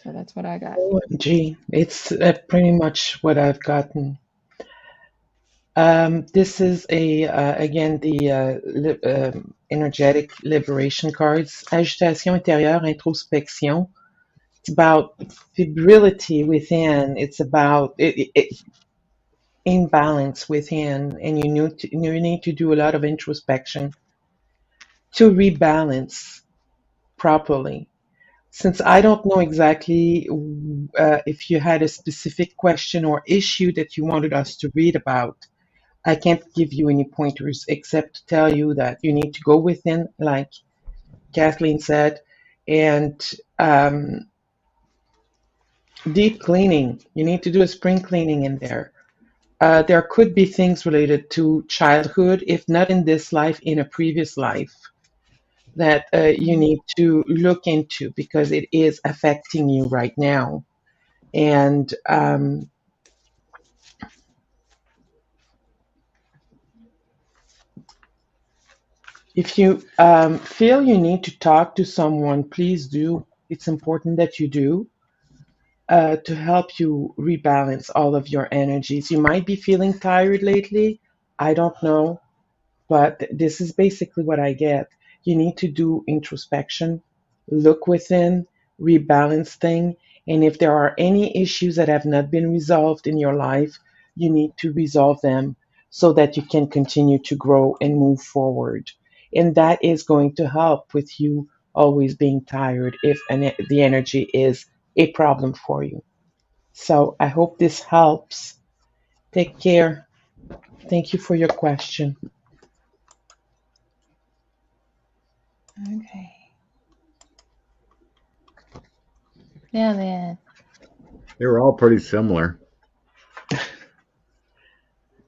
So that's what I got. OMG, it's pretty much what I've gotten. This is again the energetic liberation cards. Agitation intérieure, introspection. It's about febrility within. It's about imbalance within, and you need to do a lot of introspection to rebalance properly. Since I don't know exactly if you had a specific question or issue that you wanted us to read about, I can't give you any pointers except to tell you that you need to go within, like Kathleen said, and um, deep cleaning. You need to do a spring cleaning in there. There could be things related to childhood, if not in this life, in a previous life, that you Mm-hmm. need to look into because it is affecting you right now. And if you feel you need to talk to someone, please do. It's important that you do to help you rebalance all of your energies. You might be feeling tired lately. I don't know. But this is basically what I get. You need to do introspection, look within, rebalance things, and if there are any issues that have not been resolved in your life, you need to resolve them so that you can continue to grow and move forward. And that is going to help with you always being tired if the energy is a problem for you. So I hope this helps. Take care. Thank you for your question. Okay. Now then, They were all pretty similar.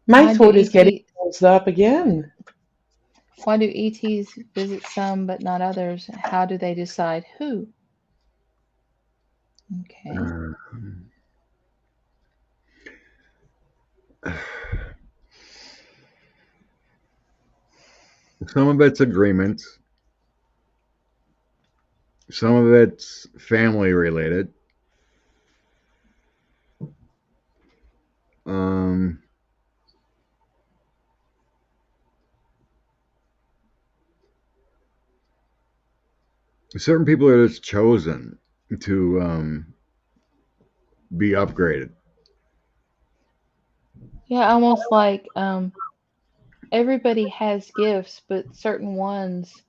My why do throat is getting ET closed up again. why do ETs visit some but not others? How do they decide who? Okay. Uh, some of it's agreements, some of it's family related. Um, certain people are just chosen to be upgraded. Yeah, almost like everybody has gifts, but certain ones,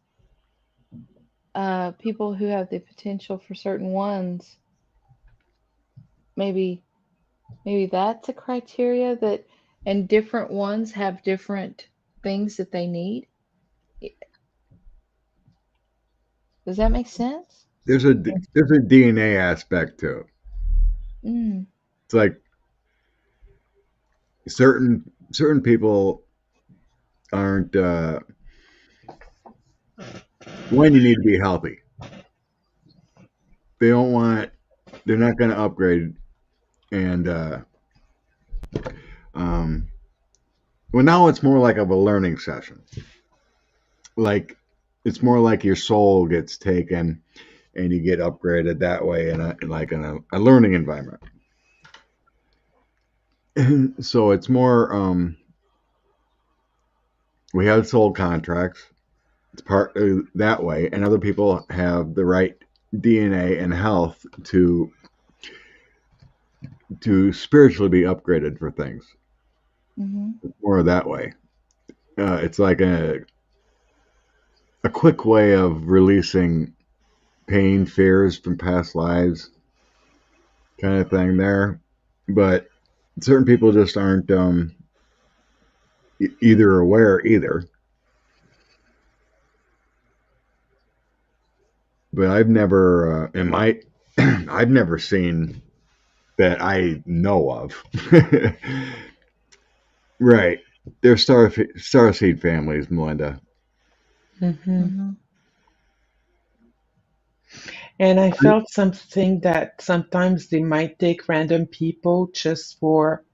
people who have the potential for certain ones, maybe maybe that's a criteria that, and different ones have different things that they need. Does that make sense? There's a DNA aspect to it. Mm, It's like certain people aren't one. You need to be healthy. They don't want. They're not going to upgrade. And um, well, now it's more like of a learning session. Like it's more like your soul gets taken and you get upgraded that way in a learning environment. So it's more we have soul contracts. It's part that way, and other people have the right DNA and health to spiritually be upgraded for things. hmm More that way. It's like a quick way of releasing pain, fears from past lives, kind of thing there. But certain people just aren't either aware either. But I've never in my I've never seen that I know of. Right. They're starseed families, Melinda. Hmm. hmm And I felt something that sometimes they might take random people just for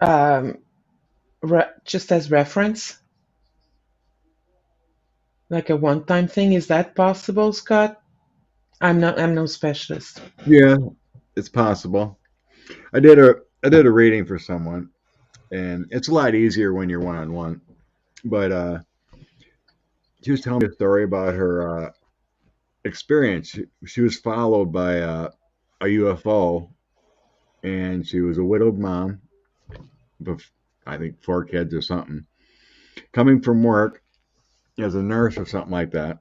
um, just as reference, like a one-time thing. Is that possible, Scott? I'm no specialist. Yeah, it's possible. I did a reading for someone, and it's a lot easier when you're one on one. But she was telling me a story about her experience. She was followed by a UFO, and she was a widowed mom with, I think, 4 kids or something, coming from work as a nurse or something like that.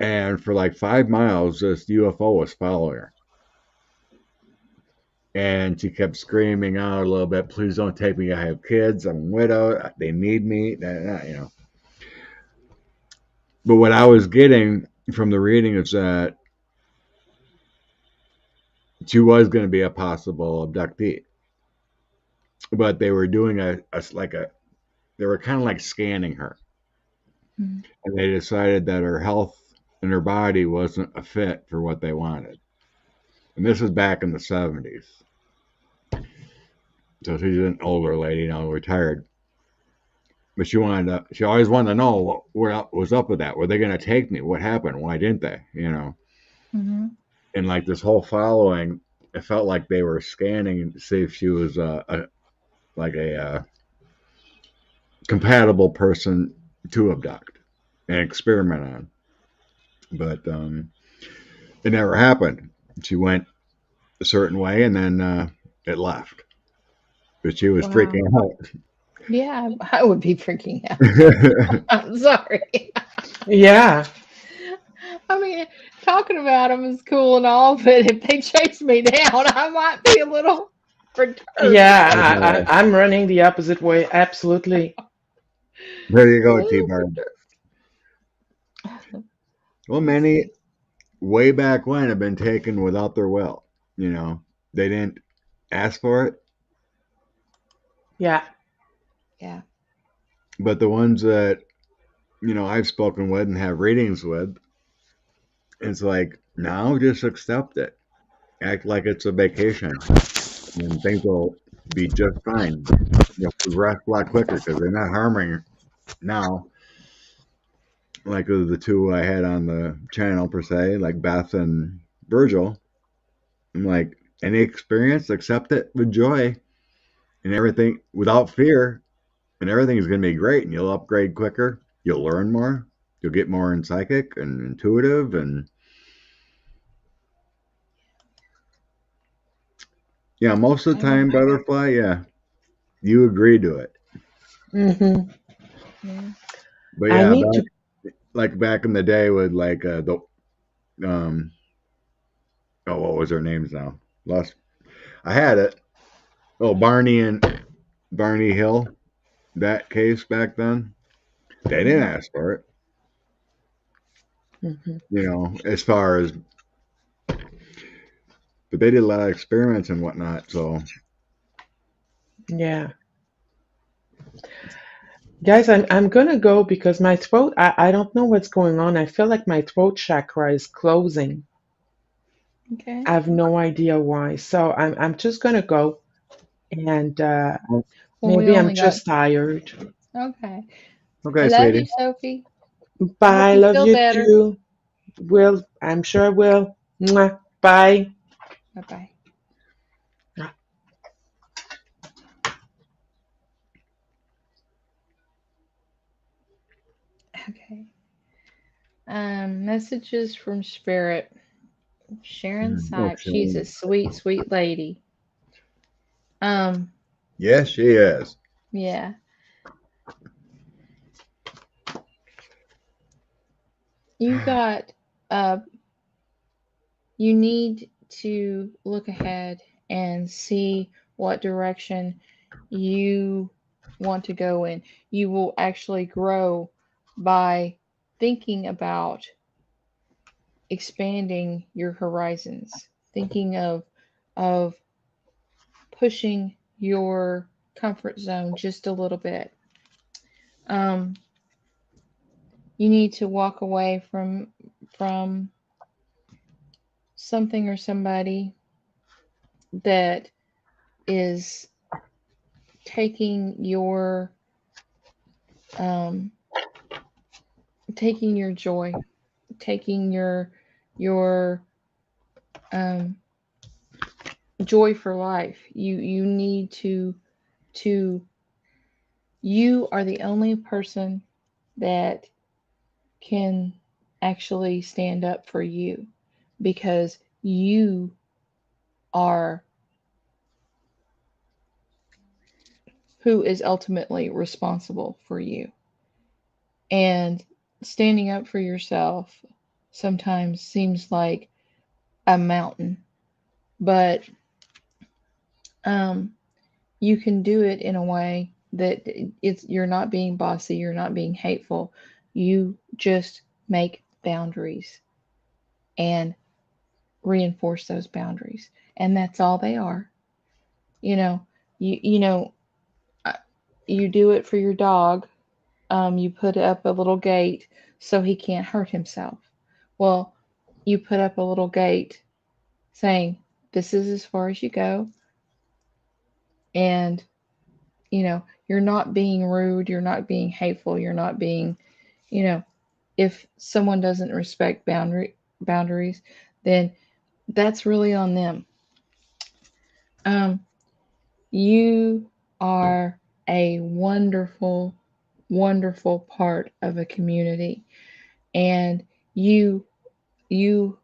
And for like 5 miles, this UFO was following her. And she kept screaming out a little bit, please don't take me. I have kids. I'm widowed. They need me. You know. But what I was getting from the reading is that she was going to be a possible abductee. But they were doing they were kind of like scanning her. hmm And they decided that her health and her body wasn't a fit for what they wanted. And this was back in the 70s. So she's an older lady now, retired. But she always wanted to know what was up with that. Were they going to take me? What happened? Why didn't they? You know? hmm And like this whole following, it felt like they were scanning to see if she was a compatible person to abduct and experiment on. But it never happened. She went a certain way, and then it left. But she was Wow. freaking out. Yeah, I would be freaking out. I'm sorry. Yeah, I mean, talking about them is cool and all, but if they chase me down, I might be a little perturbed. yeah. I'm running the opposite way. Absolutely. There you A go, T little Bar. perturbed. Well, Let's many see. way back when have been taken without their will. You know, they didn't ask for it, Yeah. Yeah. but the ones that I've spoken with and have readings with, it's like now just accept it, act like it's a vacation, and things will be just fine. You'll progress a lot quicker because they're not harming now. Like the two I had on the channel per se, like Beth and Virgil. I'm like, any experience, accept it with joy and everything without fear, and everything is going to be great, and you'll upgrade quicker. You'll learn more. you'll get more in psychic and intuitive, and yeah, most of the I time, butterfly, yeah, you agree to it. Mm-hmm. yeah. But I yeah, need to. back in the day with like the um oh, what was their names now? Lost. I had it. Oh, Barney Hill. That case back then, they didn't Mhm. ask for it. Mm-hmm. As far as, but they did a lot of experiments and whatnot. So Yeah. Guys, I'm gonna go because my throat, I don't know what's going on. I feel like my throat chakra is closing. Okay. I have no idea why. So I'm just gonna go and Well, we maybe I'm only got. just tired. Okay. I okay, love you, sweetie. Sophie. I hope Bye. you Love feel you better. too. I'm sure I will. Mwah. Bye. Bye bye. Okay. Messages from Spirit. Sharon Oh, Sykes. She's a Sharon. sweet, sweet lady. Um, Yes, she is. yeah. You got uh you need to look ahead and see what direction you want to go in. You will actually grow by thinking about expanding your horizons, thinking of pushing your comfort zone just a little bit. Um, you need to walk away from something or somebody that is taking um, your joy, taking your um, joy for life. You need to you are the only person that can actually stand up for you because you are who is ultimately responsible for you. And standing up for yourself sometimes seems like a mountain, but um, you can do it in a way that you're not being bossy, you're not being hateful. You just make boundaries and reinforce those boundaries, and that's all they are. You know, you know, uh, you do it for your dog. You put up a little gate so he can't hurt himself. Well, you put up a little gate saying, "This is as far as you go," and you're not being rude, you're not being hateful, you're not being, you know, if someone doesn't respect boundaries, then that's really on them. Um, you are a wonderful, wonderful part of a community, and you you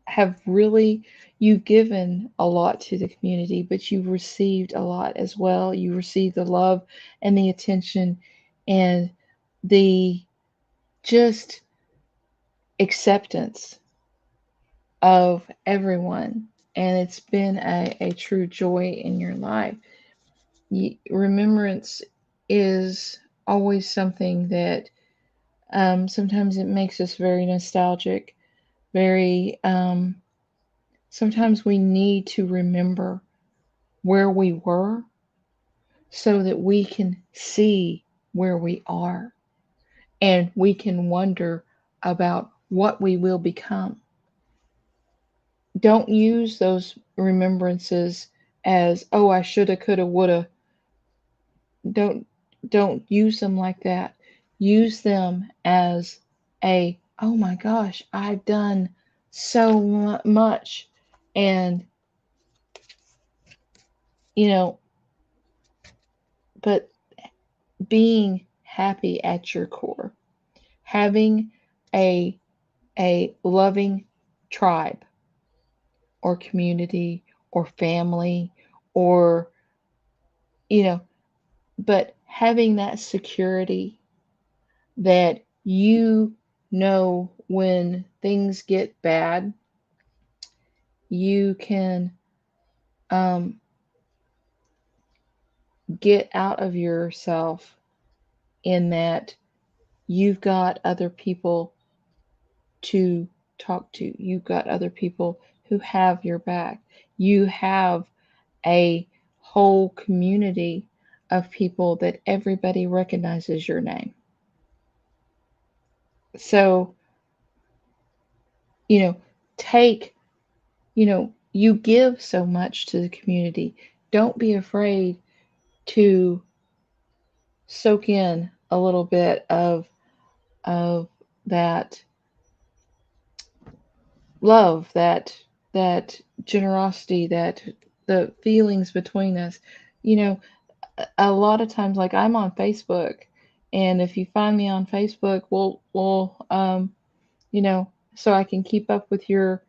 have really you've given a lot to the community, but you've received a lot as well. You received the love and the attention and the just acceptance of everyone. And it's been a true joy in your life. Remembrance is always something that sometimes it makes us very nostalgic, very sometimes we need to remember where we were so that we can see where we are and we can wonder about what we will become. Don't use those remembrances as, oh, I shoulda, coulda, woulda. Don't don't use them like that. Use them as a, oh my gosh, I've done so much, and you know, but being happy at your core, having a loving tribe or community or family or, you know, but having that security that you know when things get bad, you can um, get out of yourself in that you've got other people to talk to. You've got other people who have your back. You have a whole community of people that everybody recognizes your name. So, you know, take, you give so much to the community. Don't be afraid to soak in a little bit of that love, that generosity, that the feelings between us. You know, a lot of times, like I'm on Facebook, and if you find me on Facebook, we'll so I can keep up with your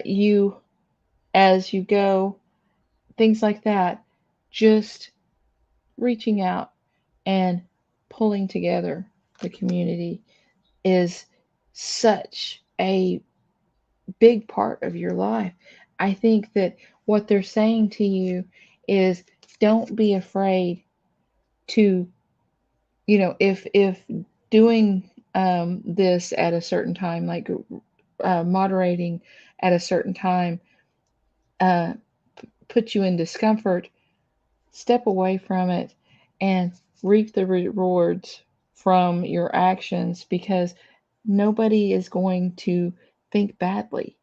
you as you go, things like that. Just reaching out and pulling together the community is such a big part of your life. I think that what they're saying to you is don't be afraid to, if doing this at a certain time, like moderating at a certain time, uh, put you in discomfort, step away from it and reap the rewards from your actions because nobody is going to think badly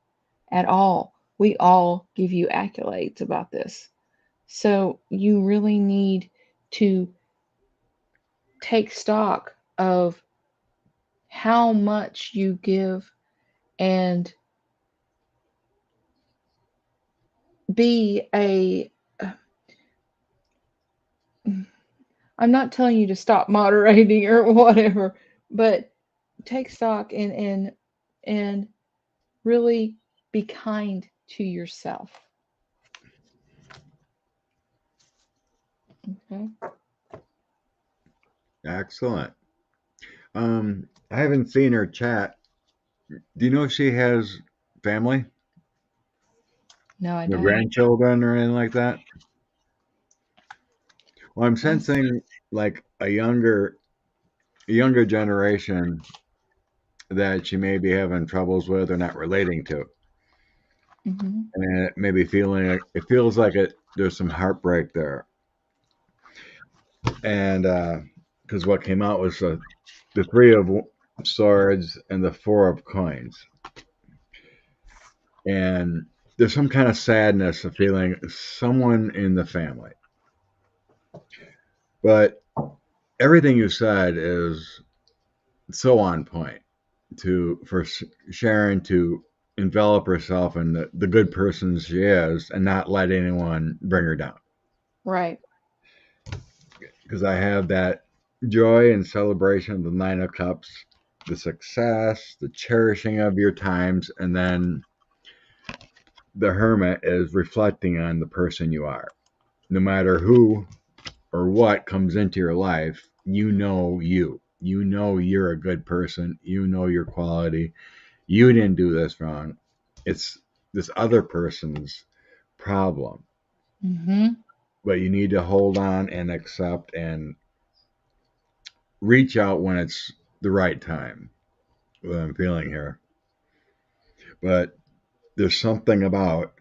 at all. We all give you accolades about this. So you really need to take stock of how much you give and be a I'm not telling you to stop moderating or whatever, but take stock and really be kind to yourself. Okay. Excellent. I haven't seen her chat. Do you know if she has family? No, I No don't. grandchildren or anything like that? Well, I'm Let's, sensing like a younger generation that she may be having troubles with or not relating to. hmm And it may be it feels like there's some heartbreak there. And because what came out was the three of swords and the four of coins. And there's some kind of sadness of feeling someone in the family. But everything you said is so on point for Sharon to envelop herself in the good person she is and not let anyone bring her down. right. Because I have that joy and celebration of the Nine of Cups, the success, the cherishing of your times, and then the Hermit is reflecting on the person you are. No matter who or what comes into your life, you know you. You know you're a good person. You know your quality. You didn't do this wrong. It's this other person's problem. hmm But you need to hold on and accept and reach out when it's the right time. What I'm feeling here. But there's something about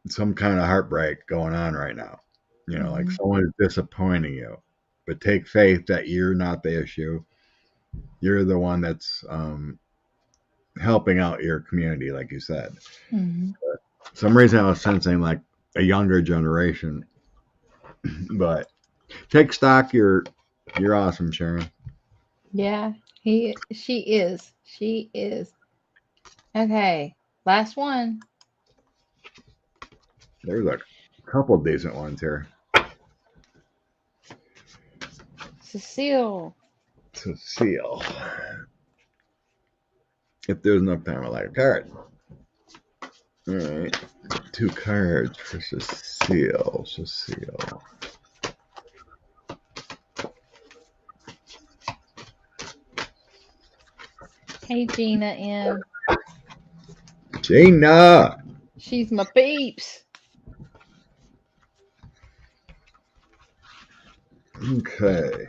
some kind of heartbreak going on right now. Like hmm someone is disappointing you. But take faith that you're not the issue. You're the one that's helping out your community, like you said. hmm For some reason I was sensing like a younger generation, but take stock. You're awesome, Sharon. Yeah, she is. She is. Okay, last one. There's a couple decent ones here. Cecile. Cecile. If there's enough time, I like a card. All right. 2 cards for Cecile. Cecile. Hey, Gina M. Gina! She's my peeps. Okay.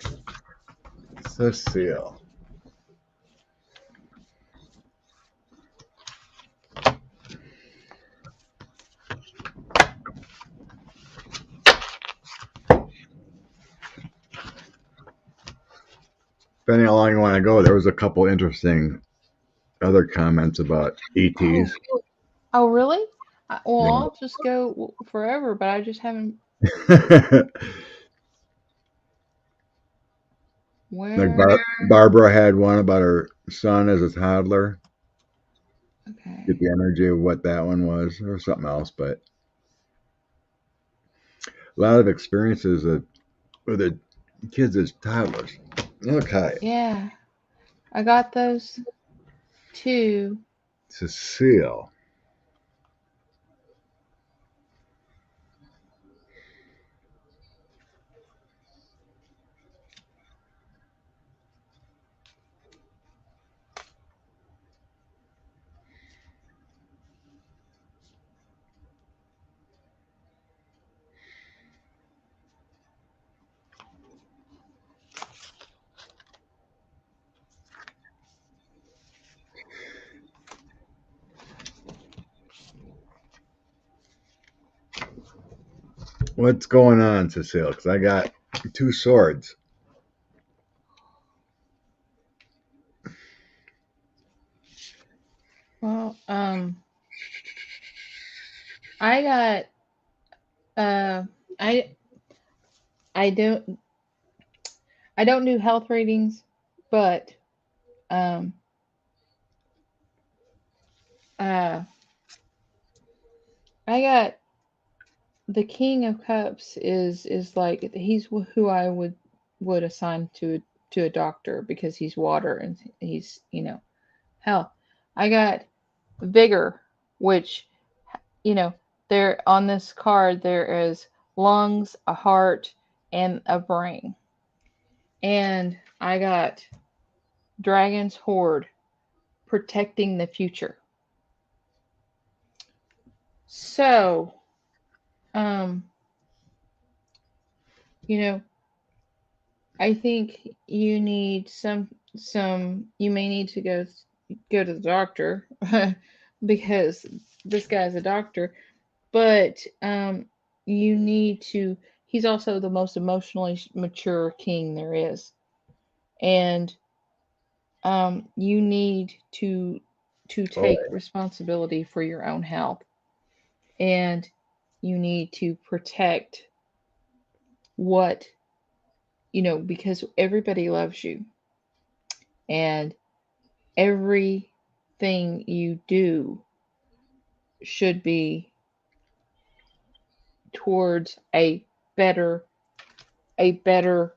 Cecile. Depending how long you want to go, there was a couple interesting other comments about ETs. Oh, really? Well, Yeah. I'll just go forever, but I just haven't. Like Where? Barbara had one about her son as a toddler. Get Okay. the energy of what that one was, or something else, but a lot of experiences with the kids as toddlers. Okay. Yeah, I got those too. Cecile. What's going on, Cecile? Because I got 2 swords. Well, I got uh, I I don't do health readings, but um, uh, I got the King of Cups is like he's who I would assign to a doctor because he's water and he's hell. I got vigor, which you know there on this card there is lungs, a heart, and a brain, and I got Dragon's Horde, protecting the future. So, um, you know, I think you need you may need to go to the doctor because this guy's a doctor, but you need to he's also the most emotionally mature king there is. And you need to take Oh, responsibility for your own health, and you need to protect what because everybody loves you, and everything you do should be towards better a better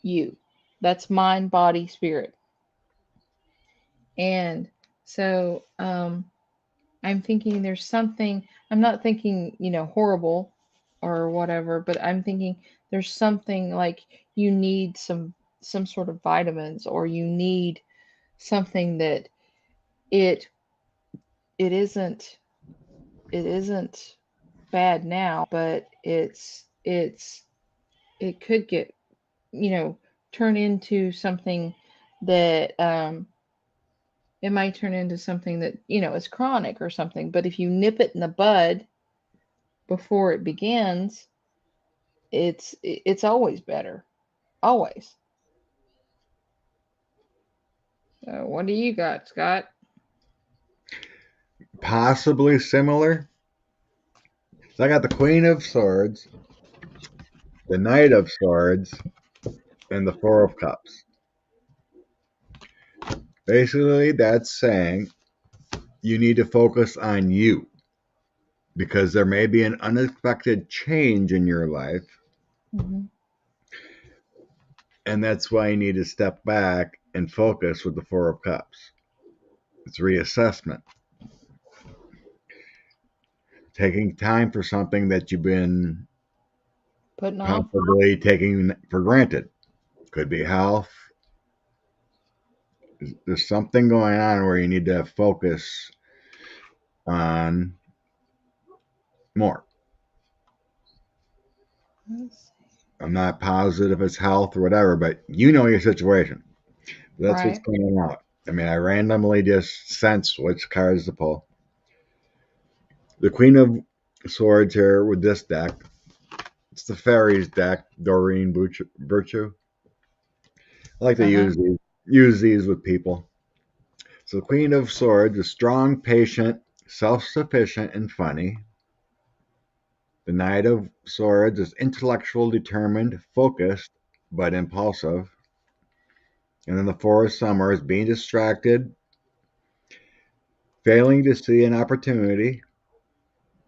you. That's mind, body, spirit. And so I'm thinking there's something, I'm not thinking horrible or whatever, but I'm thinking there's something like you need some sort of vitamins, or you need something that it it isn't it isn't bad now, but it could get you know turn into something that it might turn into something that is chronic or something. But if you nip it in the bud before it begins, it's always better, always. So what do you got, Scott? possibly similar. So I got the Queen of Swords, the Knight of Swords, and the Four of Cups. Basically, that's saying you need to focus on you because there may be an unexpected change in your life, Hmm. and that's why you need to step back and focus with the Four of Cups. It's reassessment. Taking time for something that you've been Putting off. possibly taking for granted. Could be health. There's something going on where you need to focus on more. I'm not positive it's health or whatever, but you know your situation. That's what's Right. coming out. I mean, I randomly just sense which cards to pull. The Queen of Swords here with this deck. It's the Fairies deck, Doreen Virtue. I like to Uh-huh. use these with people. So the Queen of Swords is strong, patient, self-sufficient, and funny. The Knight of Swords is intellectual, determined, focused, but impulsive. And then the Four of Summer is being distracted, failing to see an opportunity,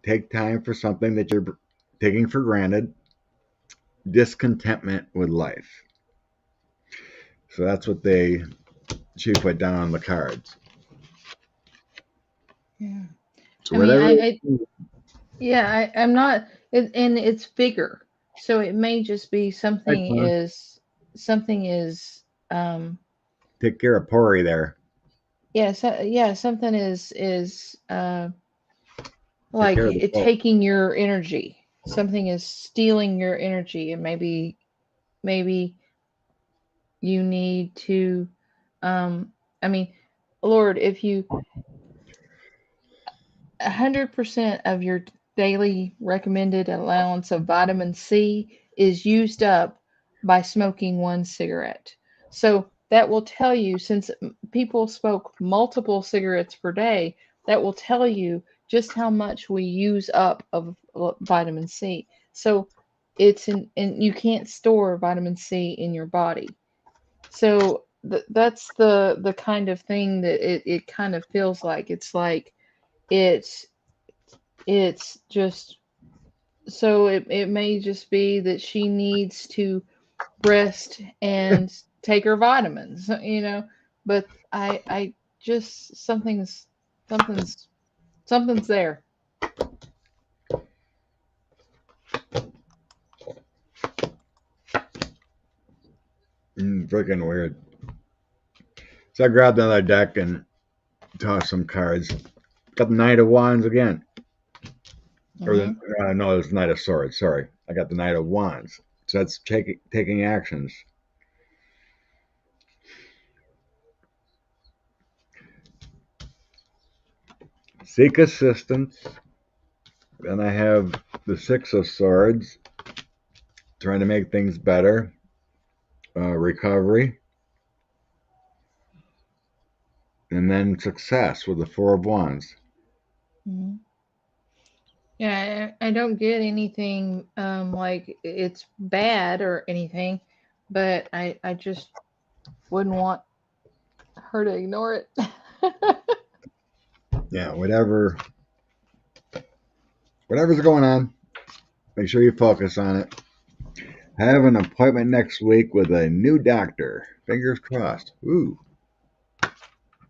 take time for something that you're taking for granted, discontentment with life. So that's what she put down on the cards. Yeah. So I mean, whatever. I'm not, and it's bigger. So it may just be something is, um, Take care of Pori there. yeah, something is, Take like care of the it boat. taking your energy. Something is stealing your energy, and maybe you need to, I mean, Lord, if you 100% of your daily recommended allowance of vitamin C is used up by smoking one cigarette. So that will tell you, since people smoke multiple cigarettes per day, that will tell you just how much we use up of vitamin C. So and you can't store vitamin C in your body. So that's the kind of thing that it kind of feels like. It's like it's it's just, so it may just be that she needs to rest and take her vitamins, but I just something's something's there. Freaking weird. So I grabbed another deck and tossed some cards. Got the Knight of Wands again. Or Hmm. no, it's Knight of Swords. Sorry, I got the Knight of Wands. So that's taking actions. Seek assistance. Then I have the Six of Swords, trying to make things better. Recovery. And then success with the Four of Wands. Hmm. Yeah, I don't get anything like it's bad or anything, but I just wouldn't want her to ignore it. Yeah, whatever's going on, make sure you focus on it. I have an appointment next week with a new doctor. Fingers crossed. Ooh.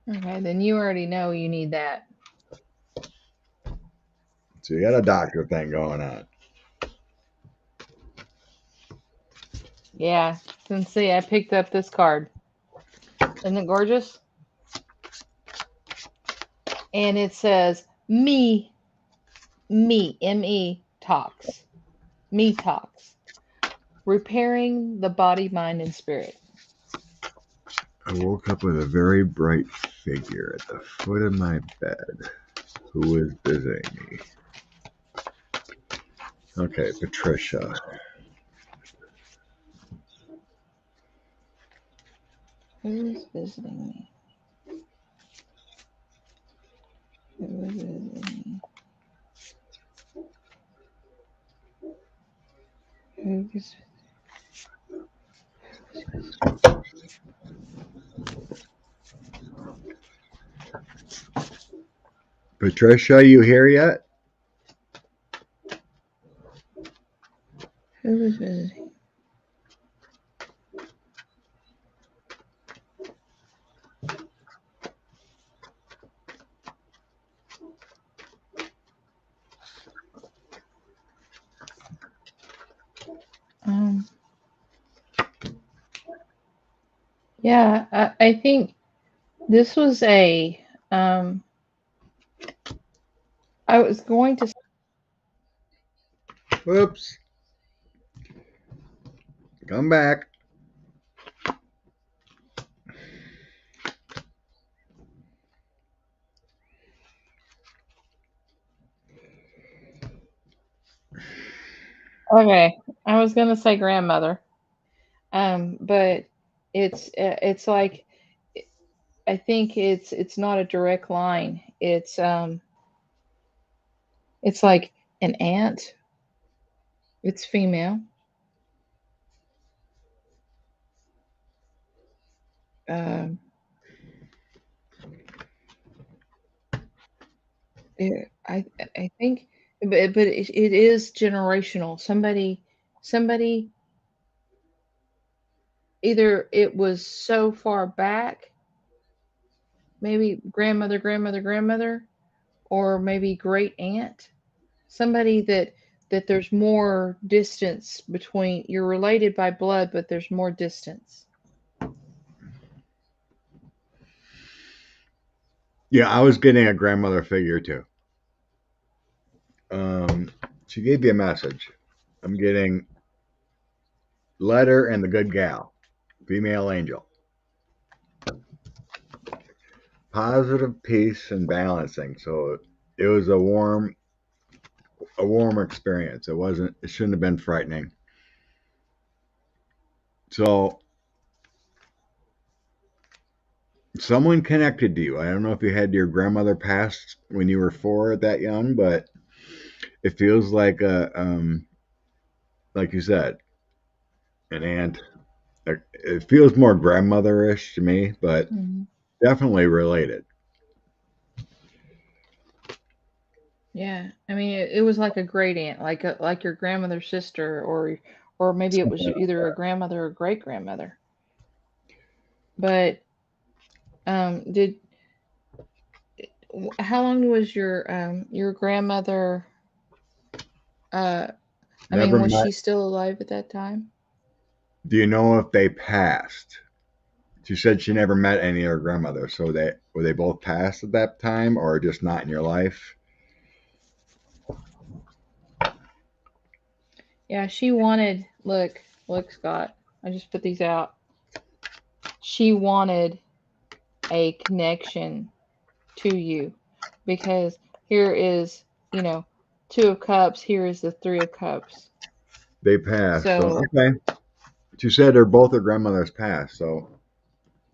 Okay, then you already know you need that. So you got a doctor thing going on. Yeah, and see, I picked up this card. Isn't it gorgeous? And it says me, talks. Me talks. Repairing the body, mind, and spirit. I woke up with a very bright figure at the foot of my bed who was visiting me. Okay, Patricia. Who is visiting me? Who is visiting me? Who is Patricia, you here yet? who is visiting? Yeah, I think this was a. Um, I was going to. Whoops. Come back. Okay, I was gonna say grandmother. But it's like I think it's not a direct line. It's like an aunt. It's female. Um, I think, but it is generational. Somebody either it was so far back, maybe grandmother, grandmother, grandmother, or maybe great aunt. Somebody that there's more distance between. You're related by blood, but there's more distance. Yeah, I was getting a grandmother figure too. Um, she gave you a message. I'm getting letter and the good gal, female angel. Positive peace and balancing. So it was a warm experience. It wasn't. It shouldn't have been frightening. So someone connected to you. I don't know if you had your grandmother pass when you were 4 that young, but it feels like like you said, an aunt. It feels more grandmother-ish to me, but Hmm. definitely related. Yeah, I mean, it was like a great aunt, like your grandmother's sister, or maybe it was Something either a grandmother or great grandmother. But did how long was your grandmother? Uh, I never mean, was met. she still alive at that time? Do you know if they passed? She said she never met any of her grandmothers, so they were they both passed at that time, or just not in your life? Yeah, she wanted. Look, Scott. I just put these out. She wanted a connection to you because here is, you know, two of cups, here is the three of cups. They passed. So So, okay. She said her both her grandmothers passed, so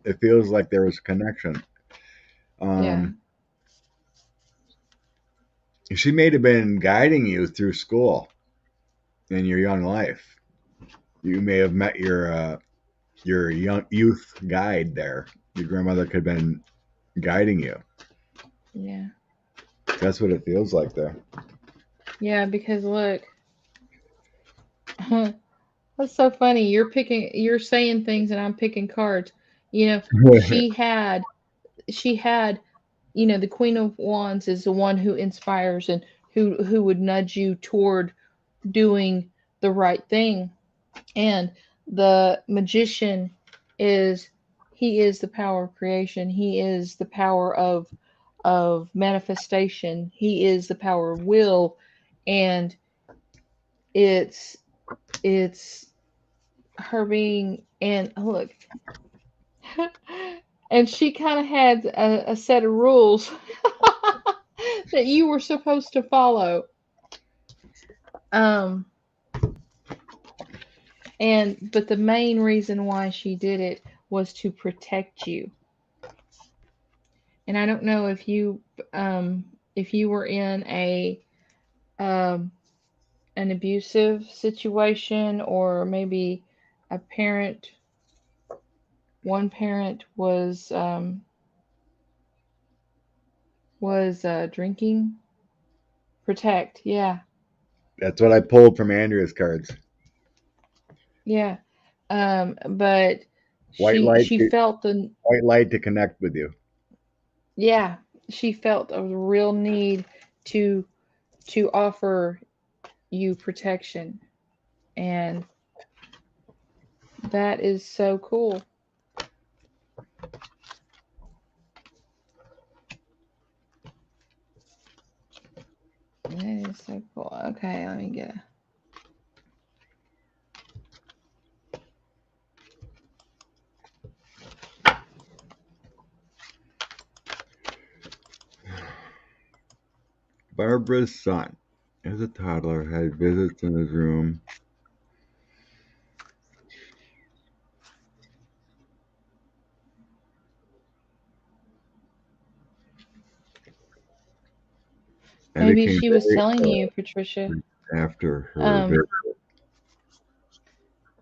it feels like there was a connection. yeah. Um, she may have been guiding you through school in your young life. You may have met your young youth guide there. Your grandmother could have been guiding you. Yeah. That's what it feels like there. Yeah, because look, that's so funny. You're saying things and I'm picking cards. You know, she had she had, the Queen of Wands is the one who inspires and who would nudge you toward doing the right thing. And the magician is he is the power of creation. He is the power of manifestation. He is the power of will, and it's it's her being and look, and she kind of had a set of rules that you were supposed to follow. Um, and but the main reason why she did it was to protect you. And I don't know if you were in a um an abusive situation, or maybe a parent one parent was drinking. Protect, yeah. That's what I pulled from Andrea's cards. Yeah. But White she light, she felt the white light to connect with you. yeah, she felt a real need to offer you protection, and that is so cool. so cool. Okay, let me get a. Barbara's son, as a toddler, had visits in his room. And Maybe became she was very telling ill you, Patricia. after her Um, visit.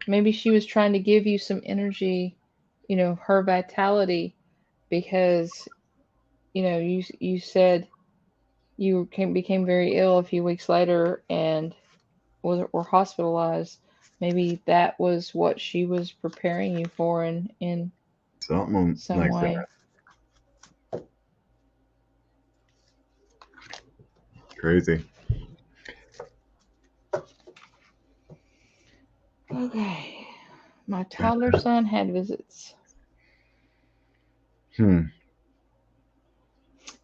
maybe she was trying to give you some energy, her vitality, because you said you became very ill a few weeks later and were hospitalized. Maybe that was what she was preparing you for in Something some like way. that. Crazy. Okay. My toddler son had visits. Hmm.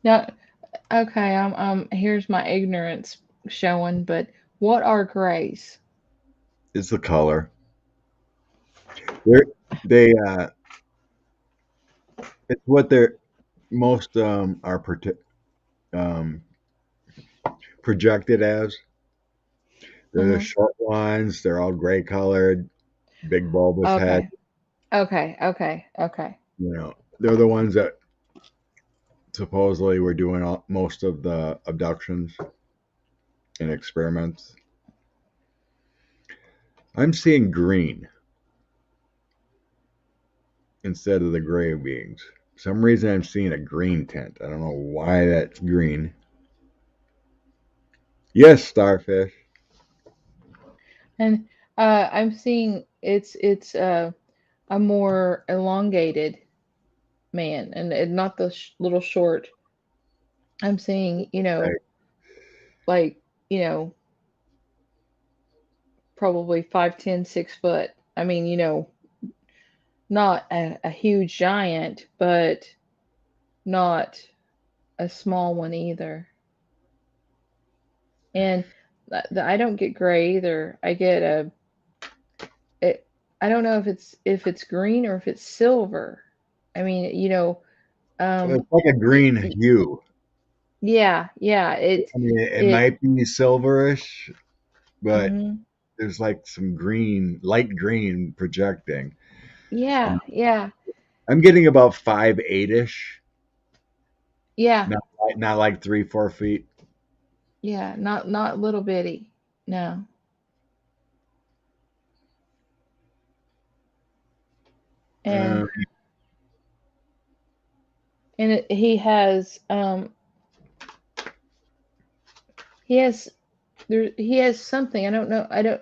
Now, okay, here's my ignorance showing, but what are grays? It's the color. They're, they it's what they're most are um, projected as. They're the Hmm. short ones. They're all gray colored, big bulbous head. Okay. Okay. Okay. Okay. They're the ones that supposedly were doing most of the abductions and experiments. I'm seeing green instead of the gray beings. For some reason, I'm seeing a green tint. I don't know why that's green. Yes, starfish. And I'm seeing it's a more elongated man, and not the little short. I'm seeing, Right. like, you know, probably 5'10", 6 foot. I mean, not a huge giant, but not a small one either. And I don't get gray either. I get it. I don't know if it's green or if it's silver. I mean, Well, um, it's like a y- green y- hue. yeah. I mean, it It. might be silverish, but Hmm. there's like some green, light green projecting. Yeah, And yeah, I'm getting about 5'8" ish, yeah, not like 3, 4 feet. yeah. Not little bitty. No. And Um, he has he has something. I don't know. I don't.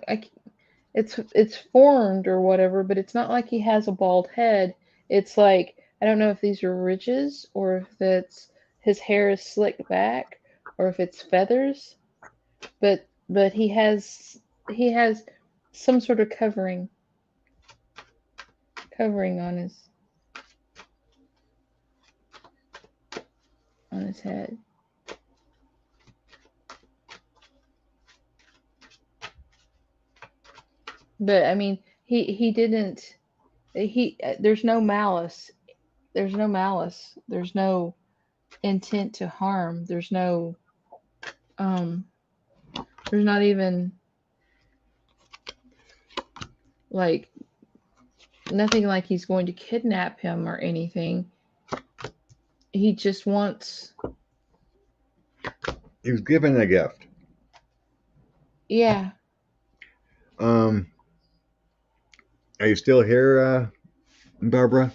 It's formed or whatever, but it's not like he has a bald head. It's like I don't know if these are ridges or if it's his hair is slicked back or if it's feathers, but he has some sort of covering on his head. But I mean, he didn't he there's no malice. There's no malice. There's no intent to harm. Um there's not even like nothing like he's going to kidnap him or anything. He just wants. he was given a gift. Yeah. Um, are you still here, Barbara?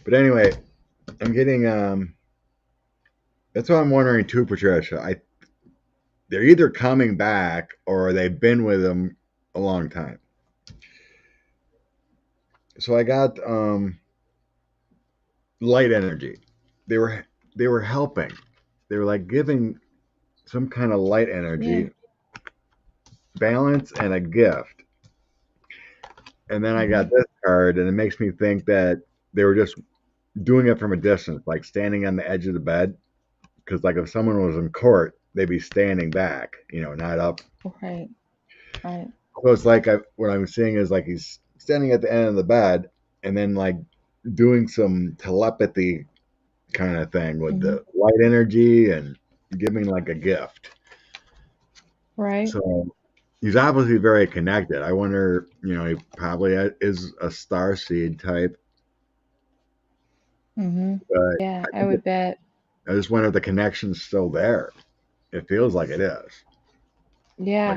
But anyway, I'm getting that's what I'm wondering too, Patricia. They're either coming back or they've been with him a long time. So I got light energy. They were they were helping. They were like giving some kind of light Yeah. energy, balance, and a gift. And then I got Mhm. this card, and it makes me think that they were just doing it from a distance, like standing on the edge of the bed. Because like if someone was in court, they be standing back, not up. Right. Right. So it's like what I'm seeing is like he's standing at the end of the bed and then like doing some telepathy kind of thing with Hmm. the light energy and giving like a gift. Right. So he's obviously very connected. I wonder, he probably is a star seed type, Hmm. but Yeah, I would bet. I just wonder if the connection's still there. It feels like it is. Yeah.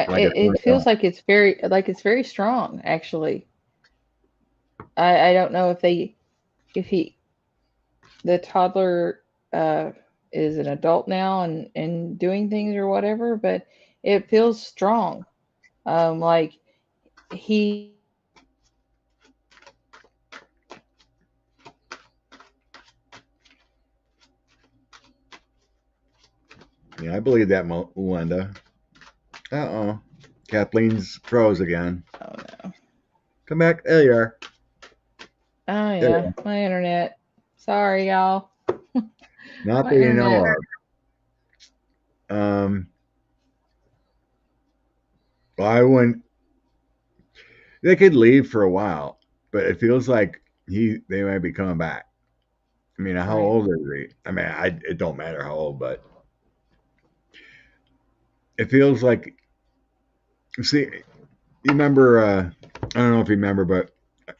Like it's It feels like it's very strong, actually. I don't know if he the toddler uh is an adult now and doing things or whatever, but it feels strong. Like he Yeah, I believe that, Melinda. Uh-oh. Kathleen's froze again. oh no. Come back. There you are. Oh There you yeah, are. my internet. Sorry, y'all. Not My that you know internet. of. Well, I wouldn't. They could leave for a while, but it feels like they might be coming back. I mean, how Right. old is he? I mean, it don't matter how old, but it feels like. See, you remember? I don't know if you remember, but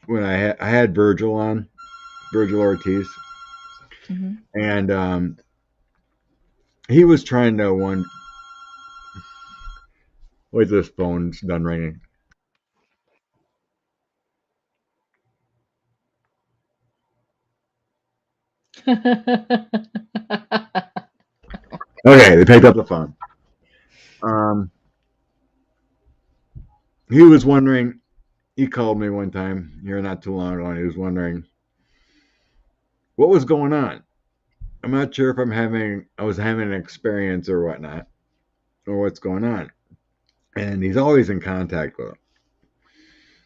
when I had Virgil on, Virgil Ortiz, Hmm. and he was trying to wait, this phone's done ringing. Okay, they picked up the phone. Um, he was wondering. He called me one time here not too long ago, and he was wondering what was going on. I'm not sure if I was having an experience or whatnot, or what's going on. And he's always in contact with him.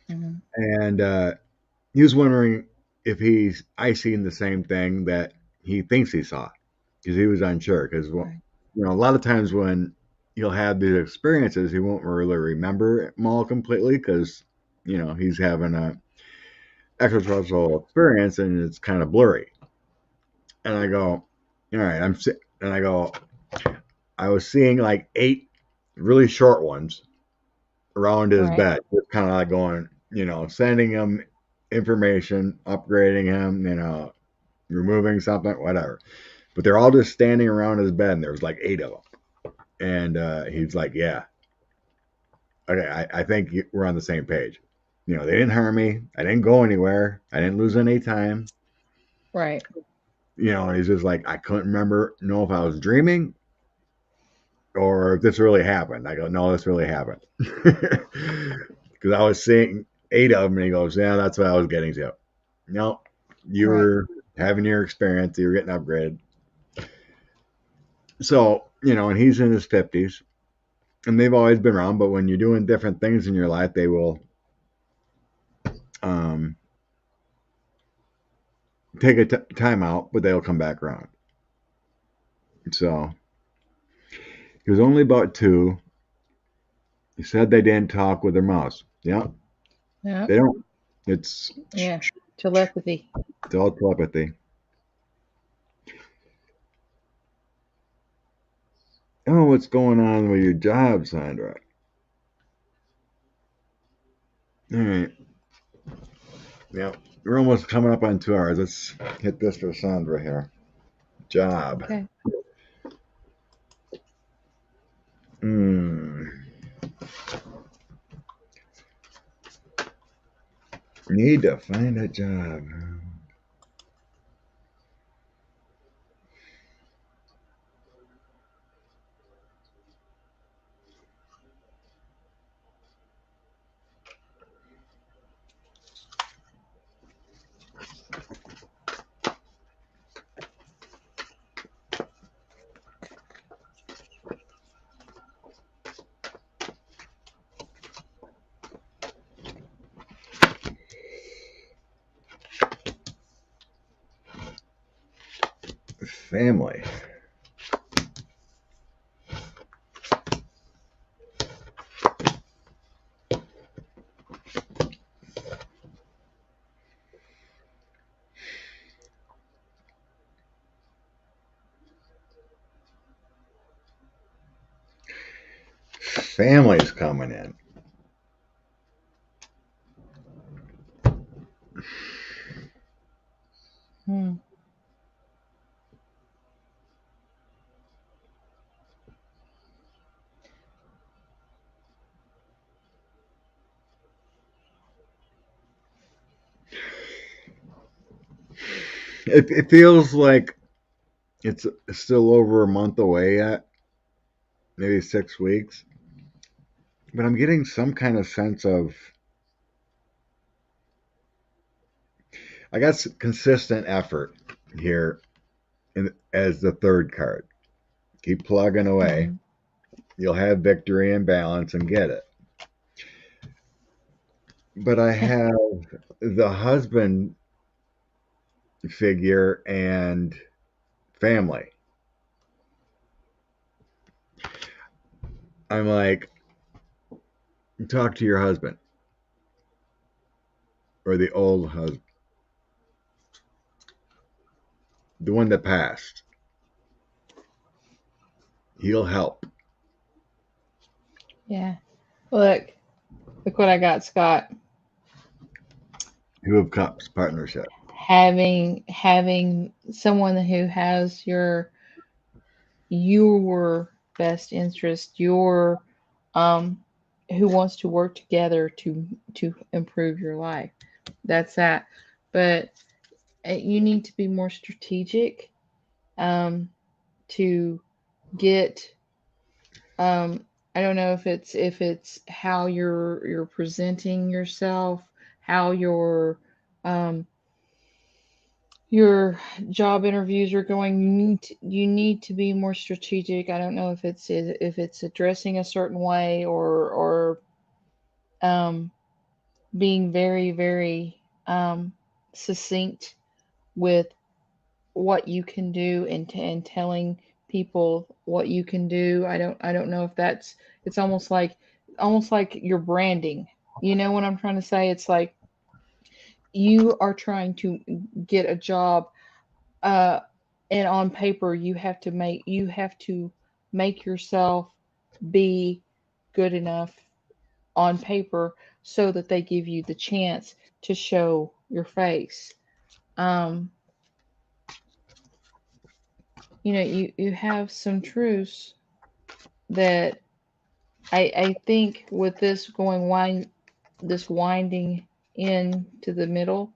Hmm. And he was wondering if I seen the same thing that he thinks he saw, because he was unsure. Because Right. a lot of times when he'll have these experiences, he won't really remember them all completely because he's having a extraterrestrial experience and it's kind of blurry. And I go, all right, and I go, I was seeing like 8 really short ones around his Right. bed, just kind of like going, sending him information, upgrading him, removing something, whatever. But they're all just standing around his bed, and there's like 8 of them. And he's like, yeah, okay, I think we're on the same page. They didn't harm me. I didn't go anywhere. I didn't lose any time. Right. And he's just like, I couldn't know if I was dreaming or if this really happened. I go, no, this really happened. Because I was seeing 8 of them, and he goes, yeah, that's what I was getting to. No, you Right. were having your experience. You were getting upgraded. So, and he's in his 50s, and they've always been around, but when you're doing different things in your life, they will um, take a time out, but they'll come back around. So, he was only about 2. He said they didn't talk with their mouths. Yeah, Yeah. they don't. It's Yeah. Telepathy. all telepathy. Oh, what's going on with your job, Sandra? All right. Yeah, we're almost coming up on 2 hours. Let's hit this for Sandra here. Job. Okay. Hmm. Need to find a job. Family. family's coming in. Hmm. It feels like it's still over a month away yet, maybe 6 weeks. But I'm getting some kind of sense of, I got consistent effort here as the third card. Keep plugging away. Hmm. You'll have victory and balance and get it. But I have the husband figure and family. I'm like, talk to your husband or the old husband, the one that passed. He'll help. Yeah. Look what I got, Scott. Two of Cups partnership. Having someone who has your best interest, your um who wants to work together to improve your life. That's that. But you need to be more strategic to get I don't know if it's how you're presenting yourself, how um your job interviews are going. You need to be more strategic. I don't know if it's addressing a certain way or um being very very succinct with what you can do and telling people what you can do. I don't know if that's it's almost like your branding. You know what I'm trying to say? It's like you are trying to get a job uh and on paper you have to make yourself be good enough on paper so that they give you the chance to show your face. um you have some truths that I think with this going this winding in to the middle,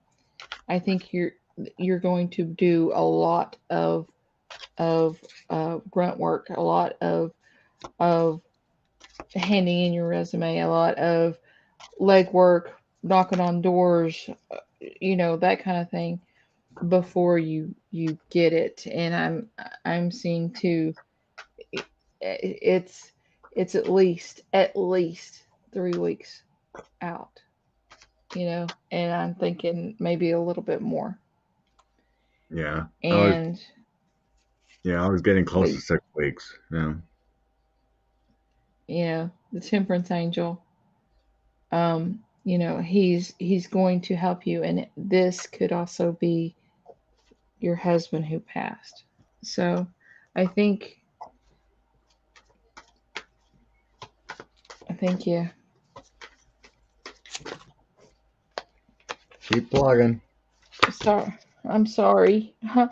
I think you're going to do a lot of grunt work, a lot of handing in your resume, a lot of legwork, knocking on doors, that kind of thing before you get it. And I'm seeing too, it's it's at least 3 weeks out, and I'm thinking maybe a little bit more. Yeah. And I was getting but close to 6 weeks. Yeah. the temperance angel, he's going to help you, and this could also be your husband who passed. So I think yeah. Keep plugging. Sorry, I'm sorry. I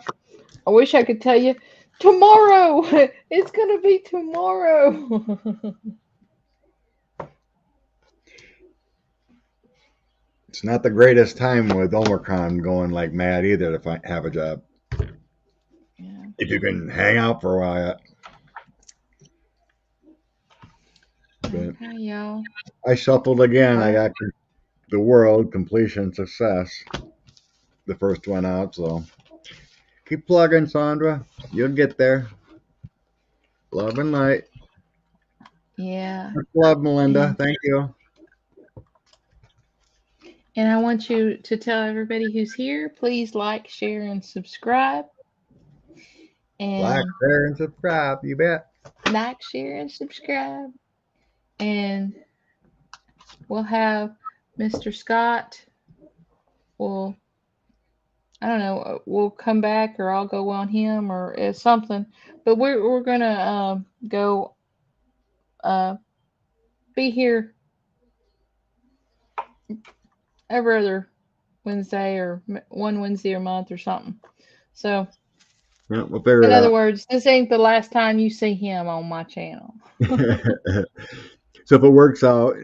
wish I could tell you tomorrow. It's gonna be tomorrow. It's not the greatest time with Omicron going like mad either to have a job. Yeah. If you can hang out for a while. But Okay, y'all. I shuffled again. I Well, got the world completion success. The first one out, so keep plugging, Sandra. You'll get there. Love and light. yeah. Much love, Melinda. And Thank you. I want you to tell everybody who's here, please like, share, and subscribe. Like, And share, and subscribe. You bet. like, share, and subscribe. And we'll have Mr. Scott. We'll I don't know. We'll come back, or I'll go on him, or something. But we're gonna go. be here every other Wednesday or one Wednesday a month or something. So, Yeah, we'll figure in it other out. words, this ain't the last time you see him on my channel. So if it works out,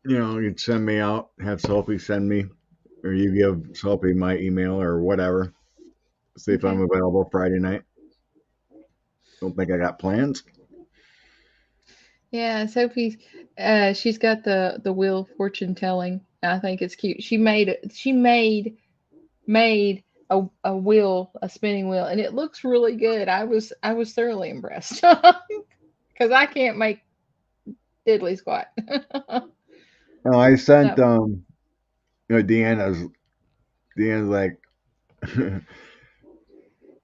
you'd send me out, have Sophie send me, or you give Sophie my email or whatever. See if I'm Okay. available Friday night. Don't think I got plans. Yeah, Sophie's she's got the wheel fortune telling. I think it's cute. She made a wheel, a spinning wheel, and it looks really good. I was thoroughly impressed because I can't make diddly squat. No, I sent So Deanna's like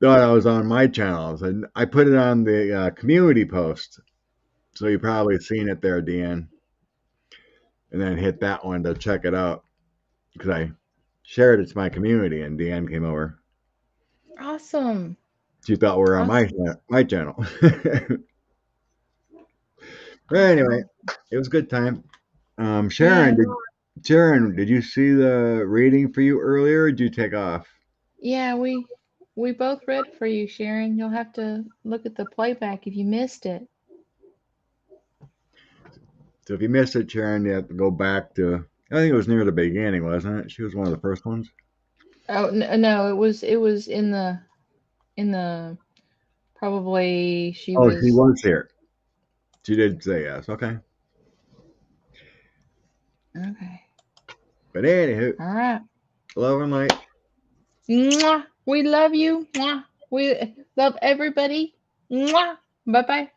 thought I was on my channels, and I put it on the community post. So you probably seen it there, Deanne, and then hit that one to check it out because I shared it to my community, and Deanne came over. awesome, She thought we were on awesome. my channel. But anyway, Well, it was a good time. yeah, Sharon, did you see the reading for you earlier? Or did you take off? yeah. We both read for you, Sharon. You'll have to look at the playback if you missed it. So if you missed it, Sharon, you have to go back to. I think it was near the beginning, wasn't it? She was one of the first ones. Oh no, it was in the probably she Oh, she was was here. She did say yes. Okay. okay. But anywho, All right. love and light. Mwah. We love you. Mwah. We love everybody. Mwah. Bye bye.